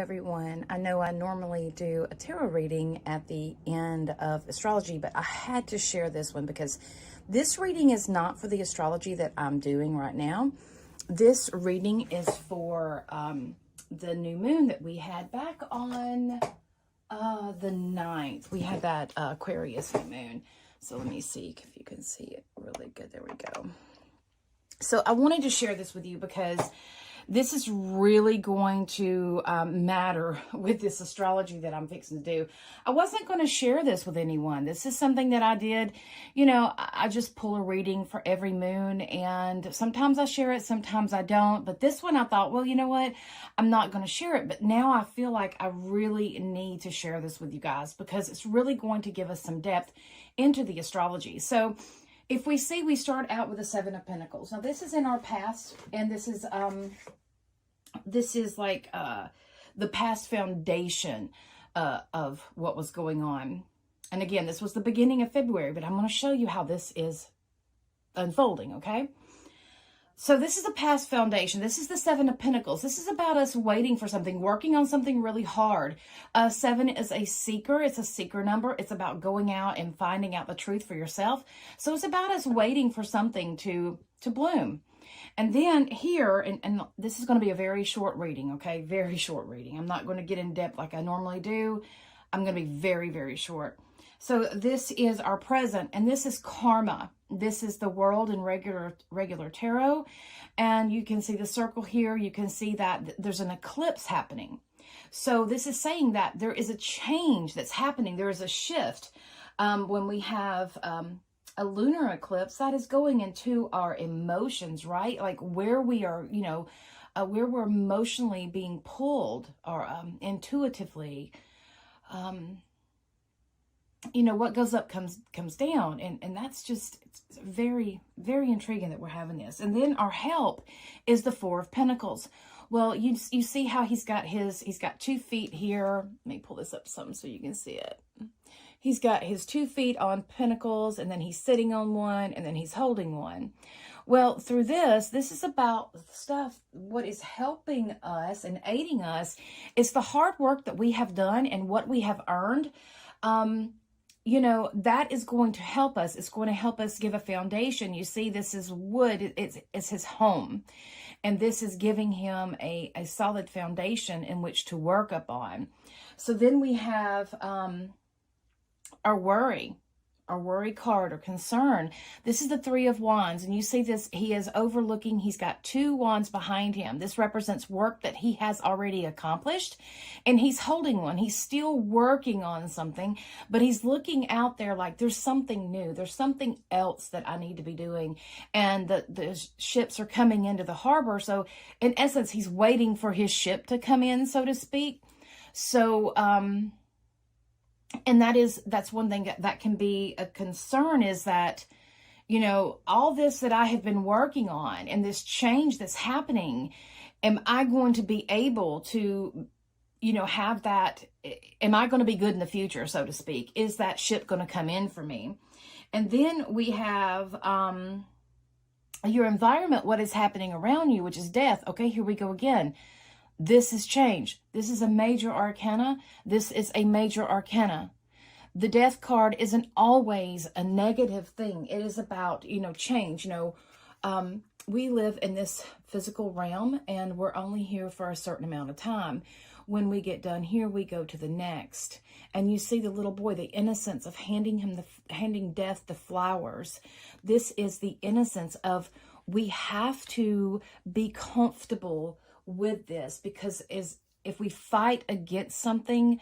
everyone. I know I normally do a tarot reading at the end of astrology, but I had to share this one because this reading is not for the astrology that I'm doing right now. This reading is for the new moon that we had back on the 9th. We had that Aquarius new moon. So let me see if you can see it really good. There we go. So I wanted to share this with you because this is really going to matter with this astrology that I'm fixing to do. I wasn't going to share this with anyone. This is something that I did. You know, I just pull a reading for every moon, and sometimes I share it, sometimes I don't. But this one I thought, well, you know what? I'm not going to share it. But now I feel like I really need to share this with you guys because it's really going to give us some depth into the astrology. So if we see, we start out with the Seven of Pentacles. Now, this is in our past, and this is like the past foundation of what was going on. And again, this was the beginning of February, but I'm going to show you how this is unfolding, okay? So this is a past foundation. This is the Seven of Pentacles. This is about us waiting for something, working on something really hard. 7 is a seeker. It's a seeker number. It's about going out and finding out the truth for yourself. So it's about us waiting for something to bloom. And then here, and this is going to be a very short reading, okay? Very short reading. I'm not going to get in depth like I normally do. I'm going to be very, very short. So this is our present, and this is karma. This is the world in regular tarot. And you can see the circle here. You can see that there's an eclipse happening. So this is saying that there is a change that's happening. There is a shift. When we have a lunar eclipse, that is going into our emotions, right? Like where we are, you know, where we're emotionally being pulled or intuitively, you know, what goes up comes down. And that's just, it's very, very intriguing that we're having this. And then our help is the Four of Pentacles. Well, you see how he's got 2 feet here. Let me pull this up some so you can see it. He's got his 2 feet on pentacles, and then he's sitting on one, and then he's holding one. Well, through this is about stuff. What is helping us and aiding us is the hard work that we have done and what we have earned. You know, that is going to help us. It's going to help us give a foundation. You see, this is wood. It's his home. And this is giving him a solid foundation in which to work upon. So then we have our worry card or concern. This is the Three of Wands, and you see this, he is overlooking, he's got 2 wands behind him. This represents work that he has already accomplished, and he's holding one. He's still working on something, but he's looking out there like there's something new. There's something else that I need to be doing, and the ships are coming into the harbor. So in essence, he's waiting for his ship to come in, so to speak. So, and that's one thing that can be a concern, is that, you know, all this that I have been working on and this change that's happening, am I going to be able to, you know, have that? Am I going to be good in the future, so to speak? Is that ship going to come in for me? And then we have your environment, what is happening around you, which is death. Okay, here we go again. This is change. This is a major arcana. This is a major arcana. The death card isn't always a negative thing. It is about, you know, change. You know, we live in this physical realm, and we're only here for a certain amount of time. When we get done here, we go to the next. And you see the little boy, the innocence of handing death the flowers. This is the innocence of, we have to be comfortable with this, because if we fight against something,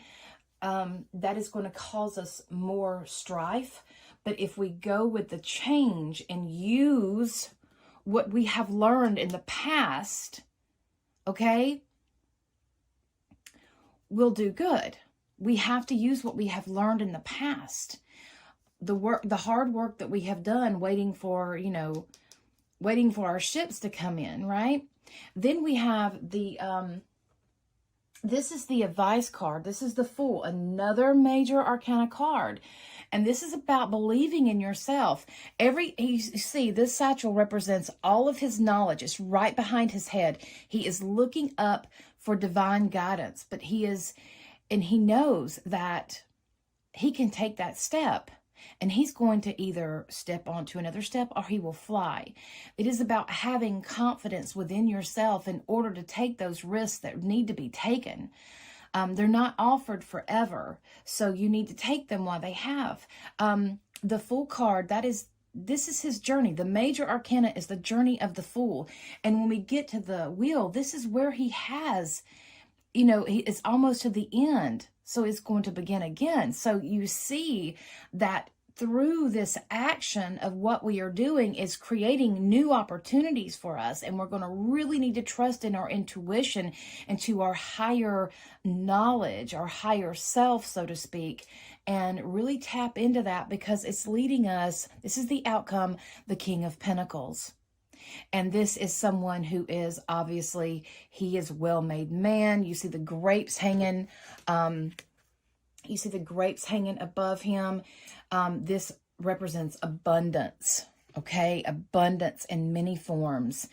that is going to cause us more strife. But if we go with the change and use what we have learned in the past, okay, we'll do good. We have to use what we have learned in the past. The hard work that we have done, waiting for our ships to come in, right? Then we have the, this is the advice card. This is the Fool, another major arcana card. And this is about believing in yourself. You see, this satchel represents all of his knowledge. It's right behind his head. He is looking up for divine guidance, but he knows that he can take that step, and he's going to either step onto another step or he will fly. It is about having confidence within yourself in order to take those risks that need to be taken. They're not offered forever, so you need to take them while they have. The Fool card, this is his journey. The major arcana is the journey of the Fool. And when we get to the Wheel, this is where he has, it's almost to the end. So it's going to begin again. So you see that through this action of what we are doing is creating new opportunities for us. And we're going to really need to trust in our intuition and to our higher knowledge, our higher self, so to speak, and really tap into that, because it's leading us. This is the outcome, the King of Pentacles. And this is someone who is obviously, he is well-made man. You see the grapes hanging. You see the grapes hanging above him. This represents abundance, okay? Abundance in many forms.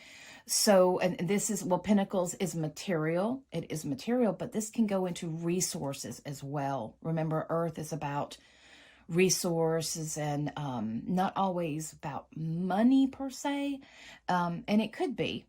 So, and this is, well, Pentacles is material. It is material, but this can go into resources as well. Remember, Earth is about resources and not always about money per se. And it could be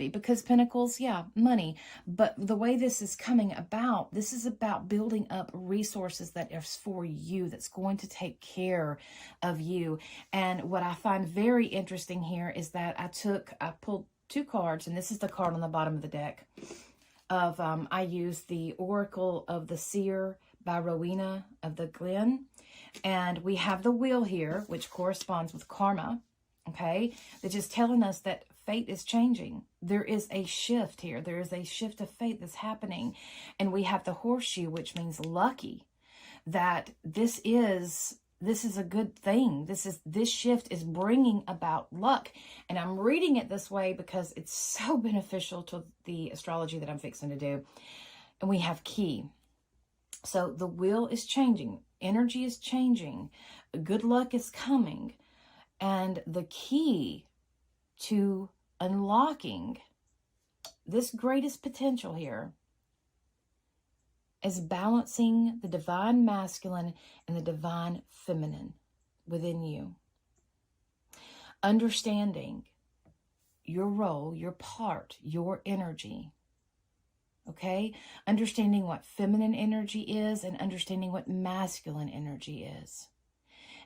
because Pentacles, yeah, money. But the way this is coming about, this is about building up resources that is for you, that's going to take care of you. And what I find very interesting here is that I pulled 2 cards, and this is the card on the bottom of the deck of, I used the Oracle of the Seer by Rowena of the Glen. And we have the Wheel here, which corresponds with karma, okay? That's just telling us that fate is changing. There is a shift here. There is a shift of fate that's happening. And we have the Horseshoe, which means lucky, that this is a good thing. This shift is bringing about luck. And I'm reading it this way because it's so beneficial to the astrology that I'm fixing to do. And we have key. So the wheel is changing. Energy is changing. Good luck is coming. And the key to unlocking this greatest potential here is balancing the divine masculine and the divine feminine within you. Understanding your role, your part, your energy. Okay? Understanding what feminine energy is and understanding what masculine energy is.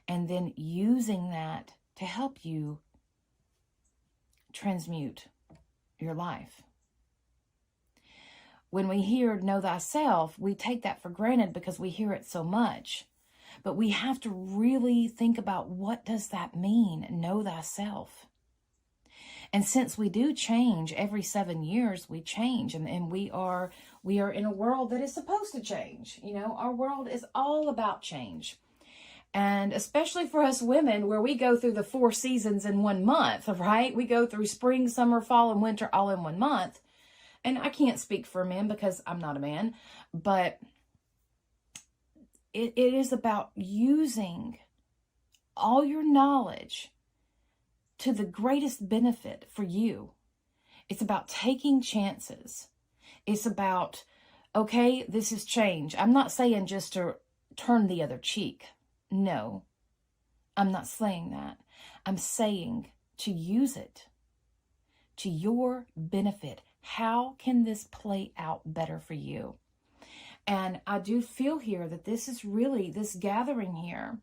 And then using that to help you transmute your life. When we hear know thyself, we take that for granted because we hear it so much. But we have to really think about, what does that mean, know thyself? And since we do change every 7 years, we change, and we are in a world that is supposed to change. You know, our world is all about change. And especially for us women, where we go through the 4 seasons in 1 month, right? We go through spring, summer, fall, and winter all in 1 month. And I can't speak for men because I'm not a man, but it is about using all your knowledge to the greatest benefit for you. It's about taking chances. It's about, okay, this is change. I'm not saying just to turn the other cheek. No, I'm not saying that. I'm saying to use it to your benefit. How can this play out better for you? And I do feel here that this is really, this gathering here,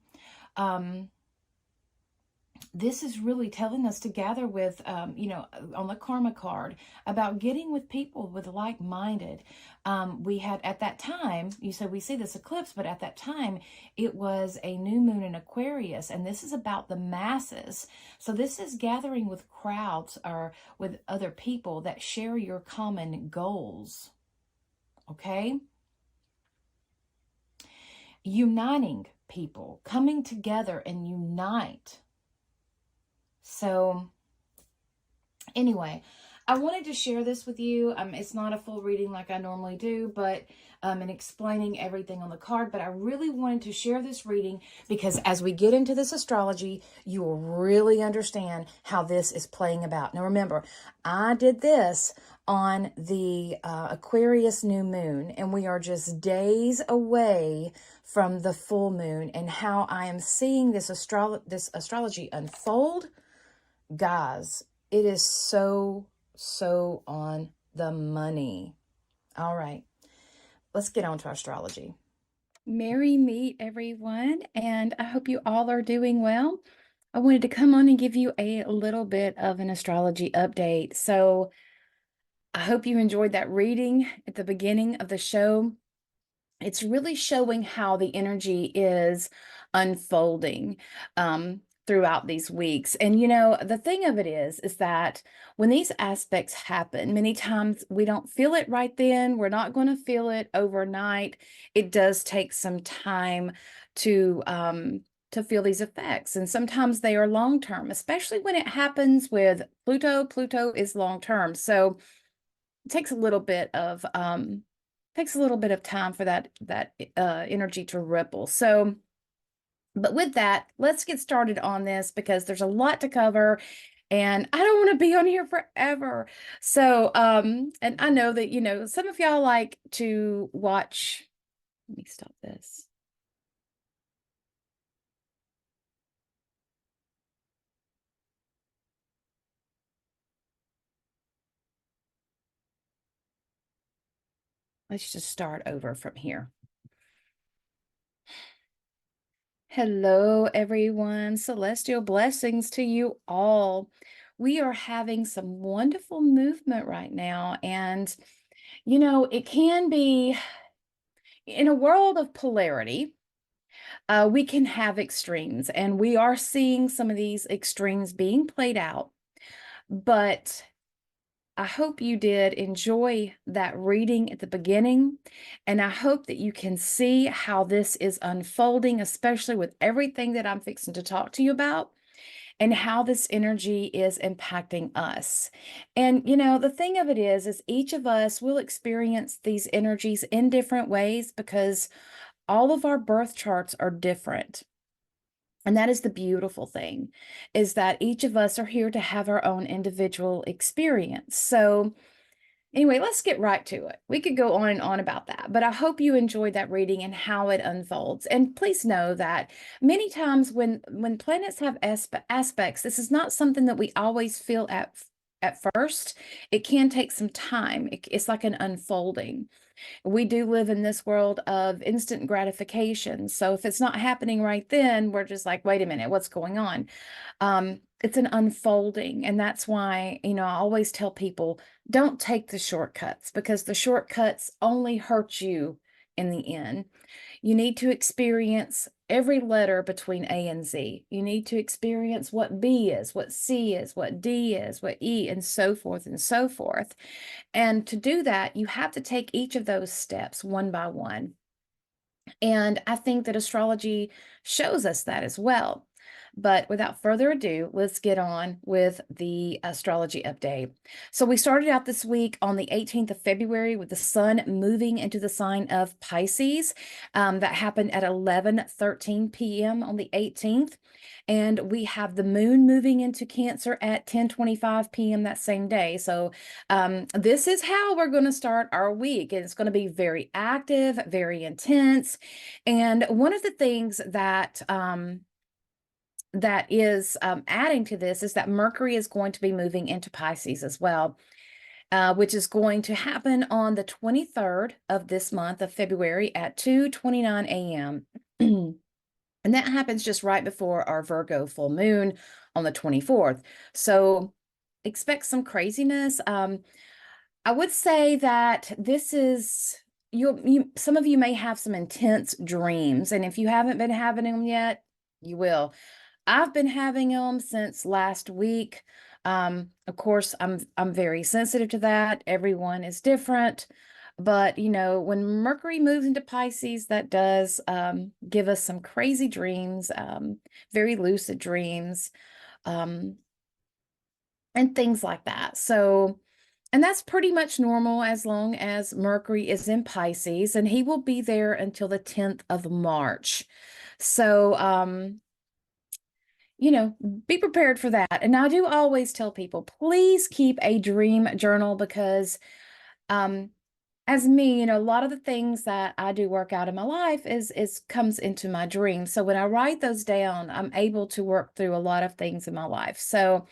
this is really telling us to gather with, you know, on the karma card, about getting with people with like-minded. We had, at that time, you said we see this eclipse, but at that time, it was a new moon in Aquarius, and this is about the masses. So this is gathering with crowds or with other people that share your common goals, okay? Uniting people, coming together and unite. So anyway, I wanted to share this with you. It's not a full reading like I normally do, but and explaining everything on the card, but I really wanted to share this reading because as we get into this astrology, you will really understand how this is playing about. Now remember, I did this on the Aquarius new moon, and we are just days away from the full moon, and how I am seeing this astrology unfold. Guys, it is so on the money. All right, let's get on to astrology. Merry meet, everyone, and I hope you all are doing well. I wanted to come on and give you a little bit of an astrology update. So I hope you enjoyed that reading at the beginning of the show. It's really showing how the energy is unfolding throughout these weeks. And, you know, the thing of it is that when these aspects happen, many times we don't feel it right then. We're not going to feel it overnight. It does take some time to feel these effects. And sometimes they are long-term, especially when it happens with Pluto. Pluto is long-term. So it takes a little bit of time for that energy to ripple. So, but with that, let's get started on this because there's a lot to cover and I don't want to be on here forever. So, and I know that, you know, some of y'all like to watch. Let me stop this. Let's just start over from here. Hello, everyone. Celestial blessings to you all. We are having some wonderful movement right now. And, you know, it can be in a world of polarity, we can have extremes, and we are seeing some of these extremes being played out. But I hope you did enjoy that reading at the beginning, and I hope that you can see how this is unfolding, especially with everything that I'm fixing to talk to you about, and how this energy is impacting us. And, you know, the thing of it is each of us will experience these energies in different ways because all of our birth charts are different. And that is the beautiful thing, is that each of us are here to have our own individual experience. So anyway, let's get right to it. We could go on and on about that, but I hope you enjoyed that reading and how it unfolds. And please know that many times when planets have aspects, this is not something that we always feel at first. It can take some time. It's like an unfolding. We do live in this world of instant gratification. So if it's not happening right then, we're just like, wait a minute, what's going on? It's an unfolding. And that's why, you know, I always tell people, don't take the shortcuts because the shortcuts only hurt you in the end. You need to experience every letter between A and Z. You need to experience what B is, what C is, what D is, what E, and so forth and so forth. And to do that, you have to take each of those steps one by one. And I think that astrology shows us that as well. But without further ado, let's get on with the astrology update. So we started out this week on the 18th of February with the sun moving into the sign of Pisces. That happened at 11:13 p.m. on the 18th. And we have the moon moving into Cancer at 10:25 p.m. that same day. So this is how we're going to start our week. And it's going to be very active, very intense. And one of the things that is adding to this is that Mercury is going to be moving into Pisces as well, which is going to happen on the 23rd of this month of February at 2:29 a.m. And that happens just right before our Virgo full moon on the 24th. So expect some craziness. I would say that this is some of you may have some intense dreams, and if you haven't been having them yet, you will. I've been having them since last week. Of course, I'm very sensitive to that. Everyone is different, but you know, when Mercury moves into Pisces, that does give us some crazy dreams, very lucid dreams, and things like that. So, and that's pretty much normal as long as Mercury is in Pisces, and he will be there until the 10th of March. So, be prepared for that. And I do always tell people, please keep a dream journal because um, as me, a lot of the things that I do work out in my life is comes into my dreams. So when I write those down, I'm able to work through a lot of things in my life. So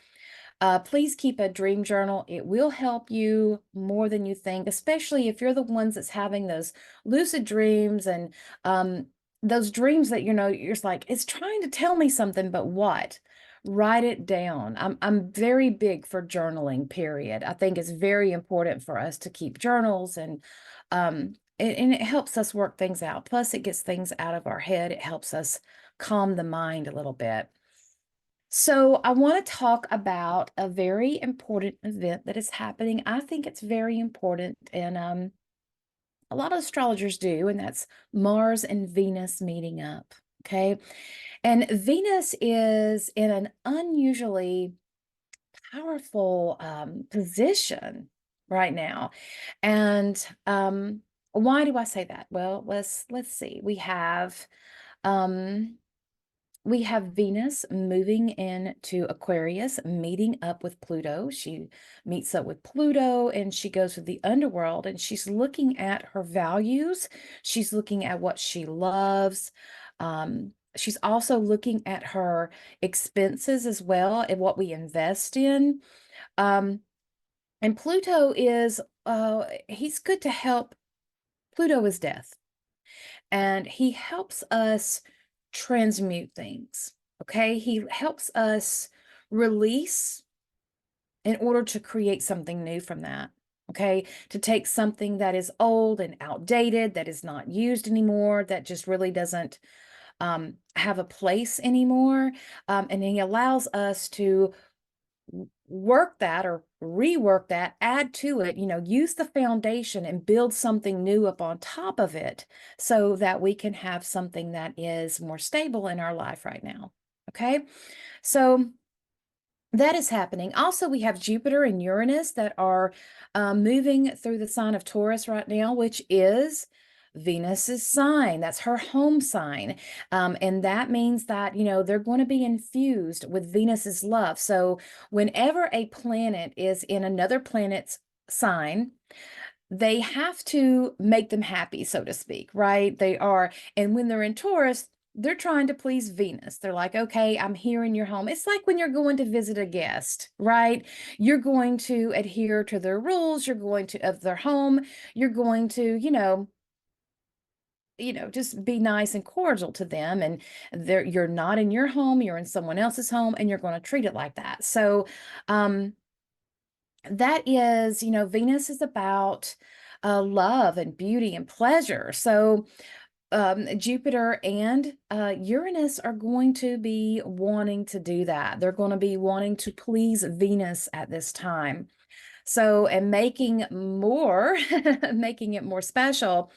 please keep a dream journal. It will help you more than you think, especially if you're the ones that's having those lucid dreams and those dreams that, you're just like, it's trying to tell me something, but what? Write it down. I'm very big for journaling, period. I think it's very important for us to keep journals and it helps us work things out. Plus, it gets things out of our head. It helps us calm the mind a little bit. So I want to talk about a very important event that is happening. I think it's very important, and a lot of astrologers do, and that's Mars and Venus meeting up. Okay. And Venus is in an unusually powerful position right now. And why do I say that? Well, let's see. Um, we have Venus moving into Aquarius, meeting up with Pluto. She meets up with Pluto and she goes to the underworld and she's looking at her values. She's looking at what she loves. She's also looking at her expenses as well and what we invest in. Um, and Pluto he's good to help. Pluto is death. And he helps us transmute things. Okay. He helps us release in order to create something new from that. Okay. To take something that is old and outdated, that is not used anymore, that just really doesn't have a place anymore. And he allows us to work that or rework that, add to it, use the foundation and build something new up on top of it so that we can have something that is more stable in our life right now. Okay. So that is happening. Also, we have Jupiter and Uranus that are moving through the sign of Taurus right now, which is Venus's sign. That's her home sign. And that means that, they're going to be infused with Venus's love. So whenever a planet is in another planet's sign, they have to make them happy, so to speak, right? And when they're in Taurus, they're trying to please Venus. They're like, okay, I'm here in your home. It's like when you're going to visit a guest, right? You're going to adhere to their rules. You're going to, of their home. You're going to, just be nice and cordial to them. And you're not in your home, you're in someone else's home, and you're going to treat it like that. So, that is, Venus is about love and beauty and pleasure. So, Jupiter and Uranus are going to be wanting to do that. They're going to be wanting to please Venus at this time. So, and making more, making it more special,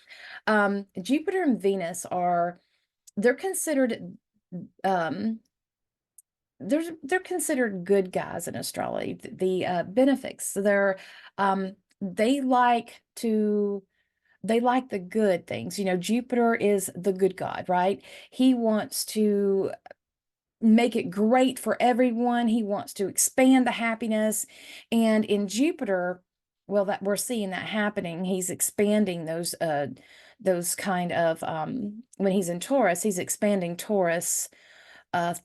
Jupiter and Venus they're considered, they're considered good guys in astrology. The benefics, they like to they like the good things. Jupiter is the good god, right? He wants to make it great for everyone. He wants to expand the happiness. And in Jupiter, well, that we're seeing that happening. He's expanding those kind of when he's in Taurus, he's expanding Taurus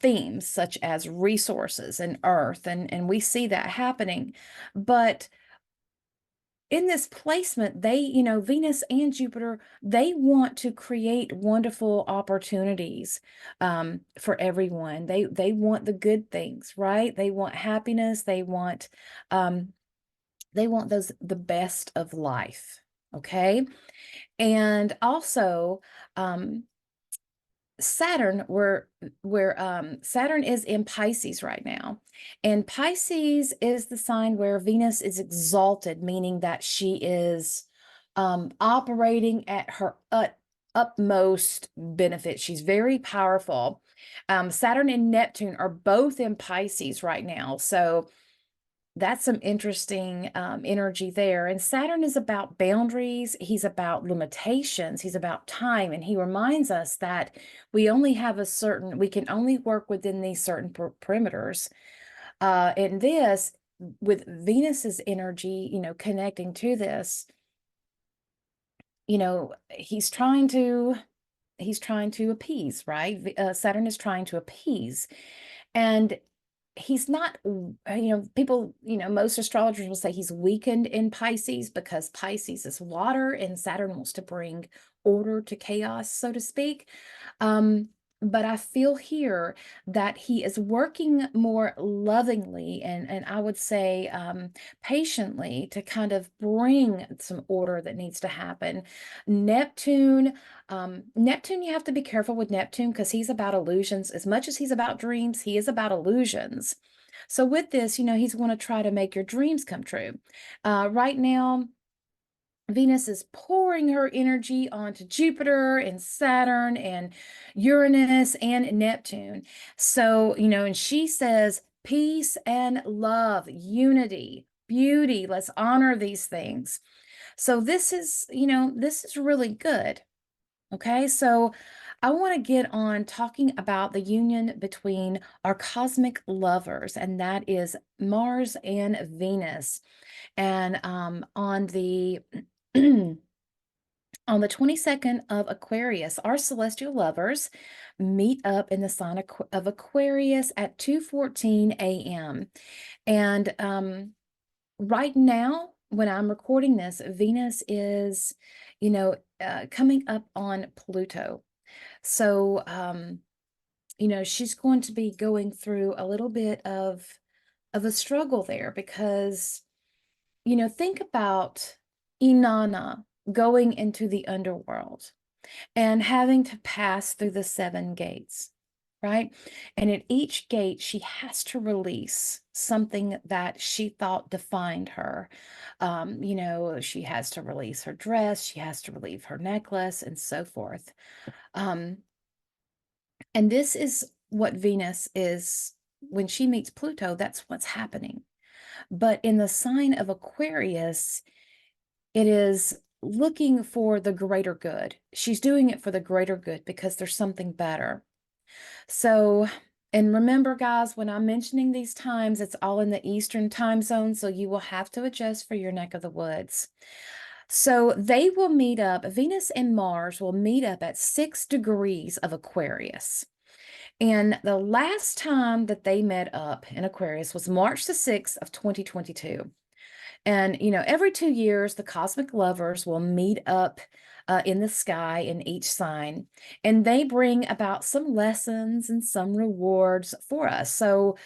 themes such as resources and earth, and we see that happening. But in this placement, Venus and Jupiter, they want to create wonderful opportunities for everyone. They want the good things, right? They want happiness. They want the best of life. Okay. And also, Saturn, where Saturn is in Pisces right now. And Pisces is the sign where Venus is exalted, meaning that she is operating at her utmost benefit. She's very powerful. Saturn and Neptune are both in Pisces right now. So that's some interesting energy there. And Saturn is about boundaries. He's about limitations. He's about time. And he reminds us that we only have we can only work within these certain perimeters. And this, with Venus's energy, connecting to this, he's trying to appease, right? Saturn is trying to appease. And he's not, people, most astrologers will say he's weakened in Pisces because Pisces is water and Saturn wants to bring order to chaos, so to speak. But I feel here that he is working more lovingly and I would say patiently to kind of bring some order that needs to happen. Neptune, Neptune, you have to be careful with Neptune because he's about illusions. As much as he's about dreams, he is about illusions. So with this, he's going to try to make your dreams come true. Right now, Venus is pouring her energy onto Jupiter and Saturn and Uranus and Neptune. So, and she says peace and love, unity, beauty. Let's honor these things. So this is, this is really good. Okay, so I want to get on talking about the union between our cosmic lovers, and that is Mars and Venus. And on the on the 22nd of Aquarius, our celestial lovers meet up in the sign of Aquarius at 2:14 a.m. And right now, when I'm recording this, Venus is, coming up on Pluto. So, she's going to be going through a little bit of a struggle there because, think about Inanna going into the underworld and having to pass through the 7 gates, right? And at each gate, she has to release something that she thought defined her. She has to release her dress, she has to release her necklace, and so forth. And this is what Venus is when she meets Pluto, that's what's happening. But in the sign of Aquarius, it is looking for the greater good. She's doing it for the greater good because there's something better. So, and remember, guys, when I'm mentioning these times, it's all in the Eastern time zone, so you will have to adjust for your neck of the woods. So they will meet up, Venus and Mars will meet up at 6 degrees of Aquarius. And the last time that they met up in Aquarius was March the 6th of 2022. And, every 2 years, the cosmic lovers will meet up in the sky in each sign, and they bring about some lessons and some rewards for us. So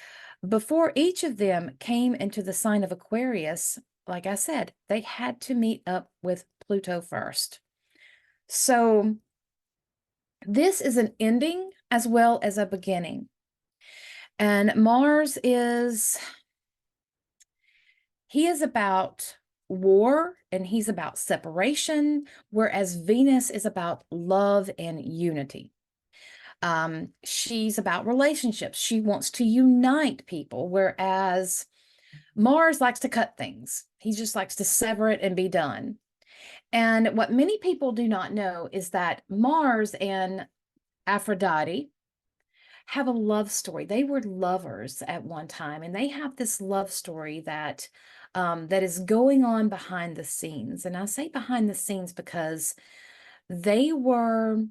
before each of them came into the sign of Aquarius, like I said, they had to meet up with Pluto first. So this is an ending as well as a beginning. And Mars he is about war and he's about separation, whereas Venus is about love and unity. She's about relationships. She wants to unite people, whereas Mars likes to cut things. He just likes to sever it and be done. And what many people do not know is that Mars and Aphrodite have a love story. They were lovers at one time, and they have this love story that that is going on behind the scenes. And I say behind the scenes because they were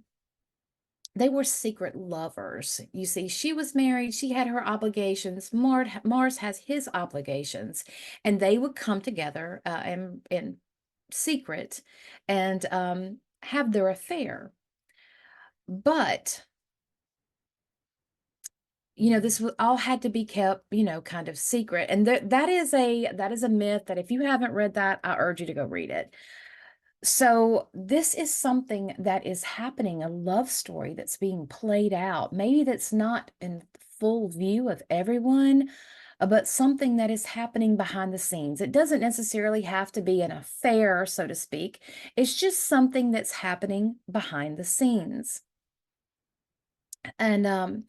secret lovers. You see, she was married, she had her obligations, Mars has his obligations, and they would come together in secret and have their affair. But this all had to be kept, kind of secret. And that is a myth that if you haven't read that, I urge you to go read it. So this is something that is happening, a love story that's being played out. Maybe that's not in full view of everyone, but something that is happening behind the scenes. It doesn't necessarily have to be an affair, so to speak. It's just something that's happening behind the scenes. And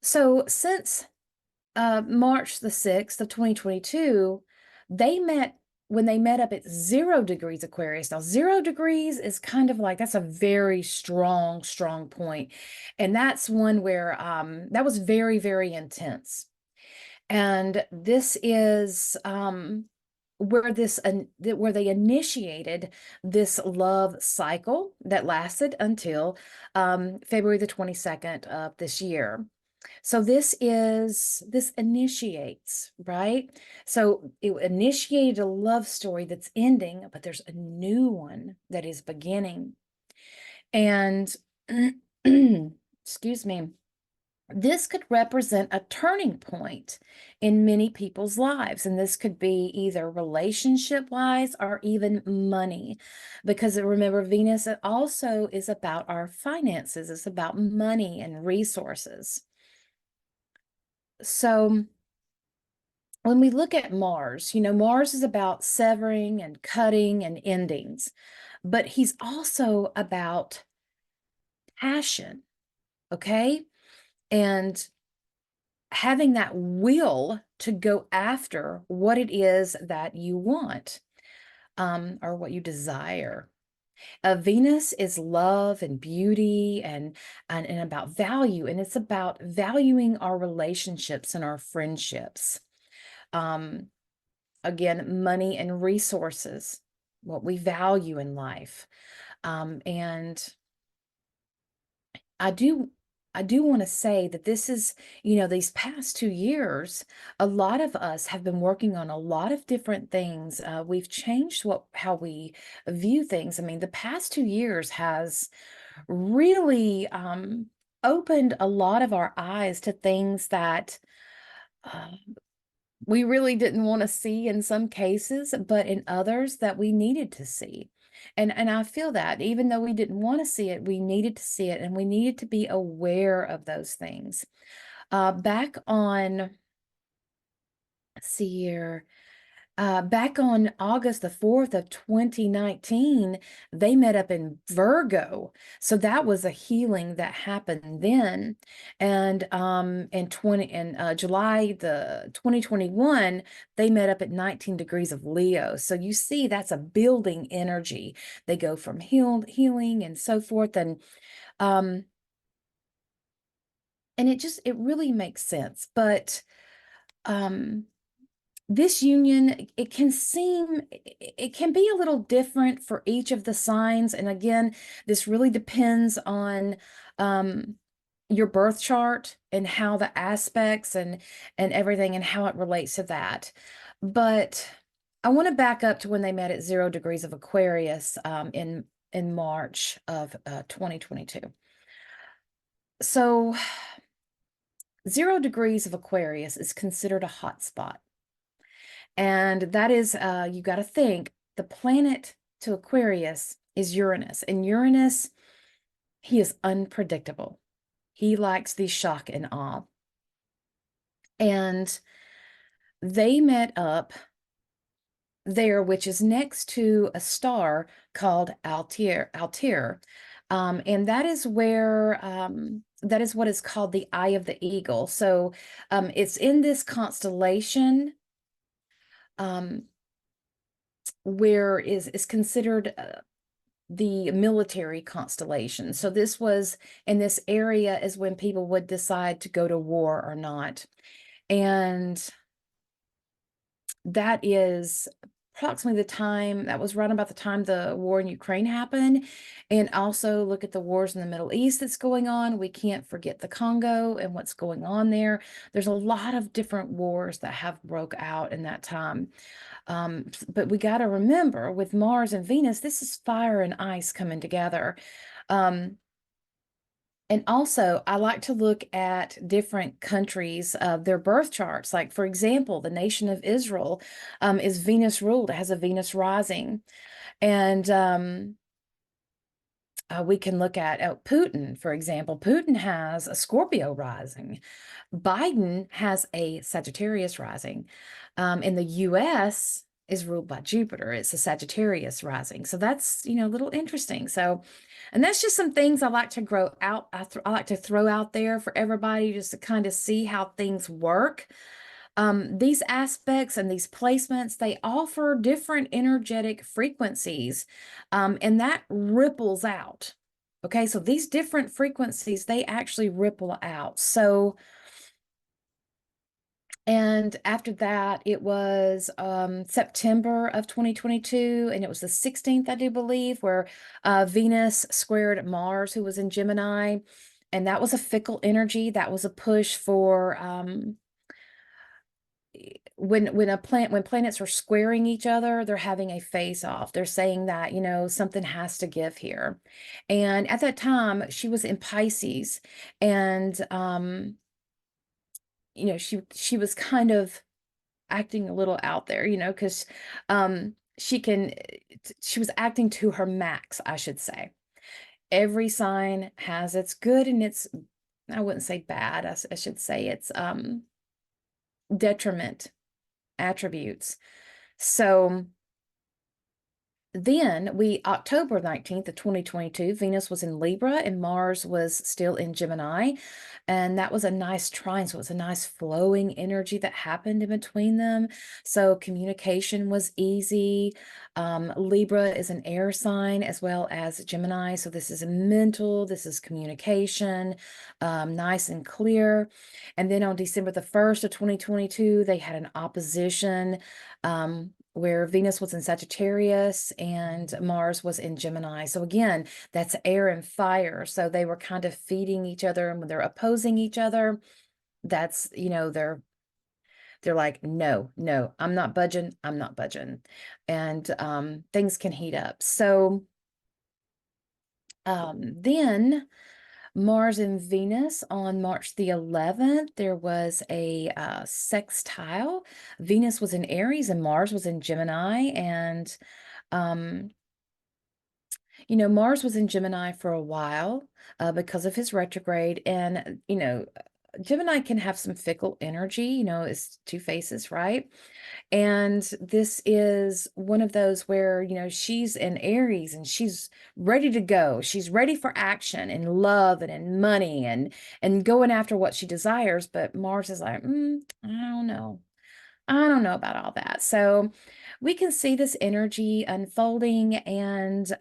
so since March the 6th of 2022, they met when they met up at 0 degrees Aquarius. Now, 0 degrees is kind of like, that's a very strong, strong point. And that's one where that was very, very intense. And this is where where they initiated this love cycle that lasted until February the 22nd of this year. So this initiates, right? So it initiated a love story that's ending, but there's a new one that is beginning. And excuse me, this could represent a turning point in many people's lives. And this could be either relationship-wise or even money. Because remember, Venus also is about our finances. It's about money and resources. So when we look at Mars, Mars is about severing and cutting and endings, but he's also about passion, okay? And having that will to go after what it is that you want, or what you desire. Venus is love and beauty and about value, and it's about valuing our relationships and our friendships. Again, money and resources, what we value in life. And I do want to say that this is, these past 2 years, a lot of us have been working on a lot of different things. We've changed how we view things. I mean, the past 2 years has really opened a lot of our eyes to things that we really didn't want to see in some cases, but in others that we needed to see. And I feel that even though we didn't want to see it, we needed to see it, and we needed to be aware of those things. Back on, let's see here, back on August the 4th of 2019, they met up in Virgo. So that was a healing that happened then. And in July the 2021, they met up at 19 degrees of Leo. So you see, that's a building energy. They go from healing and so forth. And it really makes sense. But this union, it can be a little different for each of the signs. And again, this really depends on your birth chart and how the aspects and everything and how it relates to that. But I want to back up to when they met at 0 degrees of Aquarius in March of 2022. So 0 degrees of Aquarius is considered a hot spot. And that is, you got to think, the planet to Aquarius is Uranus. And Uranus, he is unpredictable. He likes the shock and awe. And they met up there, which is next to a star called Altair. And that is where, that is what is called the Eye of the Eagle. So it's in this constellation where is considered the military constellation. So this was in this area is when people would decide to go to war or not. And that is approximately that was right about the time the war in Ukraine happened. And also look at the wars in the Middle East that's going on. We can't forget the Congo and what's going on there. There's a lot of different wars that have broke out in that time. But we got to remember, with Mars and Venus, this is fire and ice coming together. And also, I like to look at different countries, their birth charts. Like, for example, the nation of Israel is Venus ruled. It has a Venus rising. And we can look at Putin, for example. Putin has a Scorpio rising. Biden has a Sagittarius rising. In the U.S., is ruled by Jupiter. It's a Sagittarius rising. So that's, a little interesting. So, and that's just some things I like to grow out. I like to throw out there for everybody just to kind of see how things work. These aspects and these placements, they offer different energetic frequencies, and that ripples out. Okay, so these different frequencies, they actually ripple out. So, and after that, it was September of 2022, and it was the 16th, I do believe, where Venus squared Mars, who was in Gemini. And that was a fickle energy. That was a push for when planets are squaring each other, they're having a face off. They're saying that, something has to give here. And at that time, she was in Pisces, and she was kind of acting a little out there, because she was acting to her max, I should say. Every sign has its good and its, I wouldn't say bad, I should say it's detriment attributes. So then October 19th of 2022, Venus was in Libra and Mars was still in Gemini. And that was a nice trine. So it was a nice flowing energy that happened in between them. So communication was easy. Libra is an air sign as well as Gemini. So this is mental, this is communication, nice and clear. And then on December the 1st of 2022, they had an opposition where Venus was in Sagittarius and Mars was in Gemini. So again, that's air and fire. So they were kind of feeding each other, and when they're opposing each other, that's, they're like, no, I'm not budging. I'm not budging. And things can heat up. So then Mars and Venus on March the 11th, there was a sextile. Venus was in Aries and Mars was in Gemini. And, Mars was in Gemini for a while because of his retrograde. And, Gemini can have some fickle energy, it's two faces, right? And this is one of those where, she's in Aries and she's ready to go. She's ready for action and love and money and going after what she desires. But Mars is like, I don't know. I don't know about all that. So we can see this energy unfolding and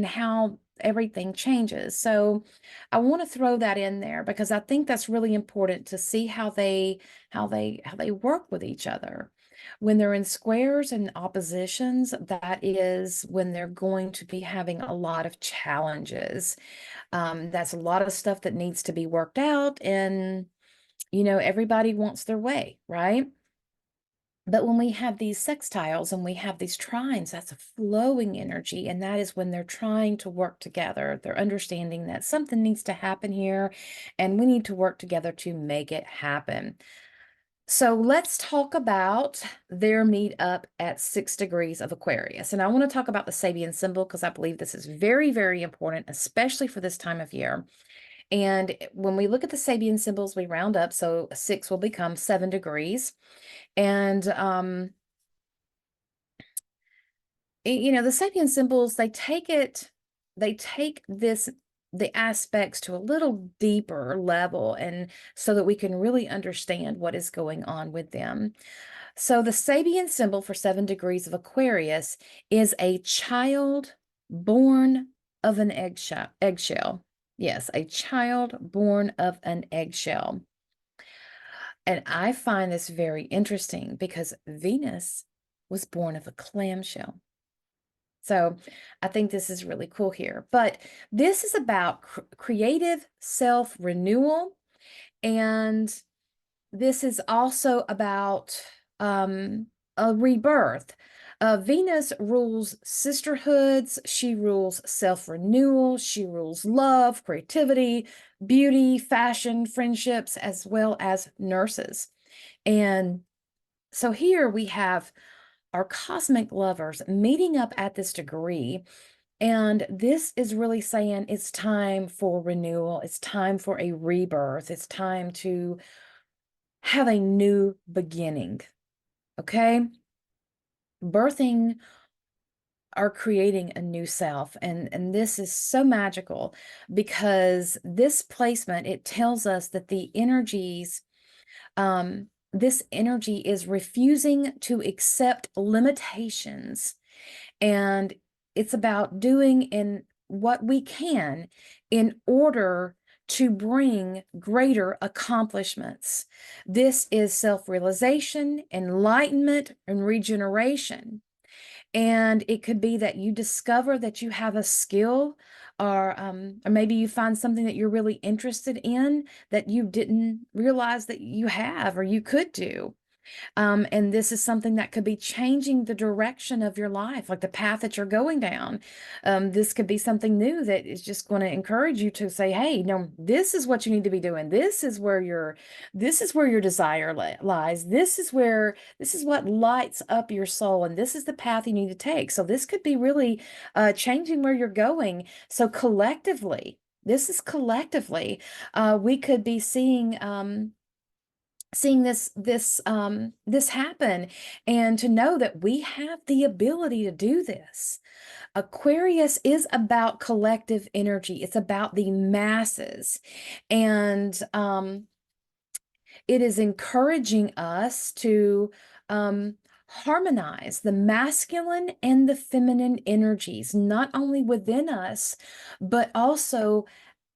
how everything changes. So I want to throw that in there because I think that's really important to see how they work with each other. When they're in squares and oppositions, that is when they're going to be having a lot of challenges. That's a lot of stuff that needs to be worked out, and everybody wants their way, right? But when we have these sextiles and we have these trines, that's a flowing energy. And that is when they're trying to work together. They're understanding that something needs to happen here and we need to work together to make it happen. So let's talk about their meetup at 6 degrees of Aquarius. And I want to talk about the Sabian symbol because I believe this is very, very important, especially for this time of year. And when we look at the Sabian symbols, we round up. So 6 will become 7 degrees. And, the Sabian symbols, they take the aspects to a little deeper level, and so that we can really understand what is going on with them. So the Sabian symbol for 7 degrees of Aquarius is a child born of an eggshell. Yes, a child born of an eggshell. And I find this very interesting because Venus was born of a clamshell. So I think this is really cool here. But this is about creative self-renewal. And this is also about a rebirth. Venus rules sisterhoods. She rules self-renewal. She rules love, creativity, beauty, fashion, friendships, as well as nurses. And so here we have our cosmic lovers meeting up at this degree. And this is really saying it's time for renewal. It's time for a rebirth. It's time to have a new beginning. Okay. birthing or creating a new self. And this is so magical because this placement, it tells us that the energies, this energy is refusing to accept limitations, and it's about doing in what we can in order to bring greater accomplishments. This is self-realization, enlightenment, and regeneration. And it could be that you discover that you have a skill, or maybe you find something that you're really interested in that you didn't realize that you have or you could do. And this is something that could be changing the direction of your life, like the path that you're going down. This could be something new that is just going to encourage you to say, hey, no, this is what you need to be doing. This is where your desire lies. This is what lights up your soul. And this is the path you need to take. So this could be really changing where you're going. So collectively, this is collectively, we could be seeing this happen, and to know that we have the ability to do this. Aquarius is about collective energy. It's about the masses, and it is encouraging us to harmonize the masculine and the feminine energies, not only within us, but also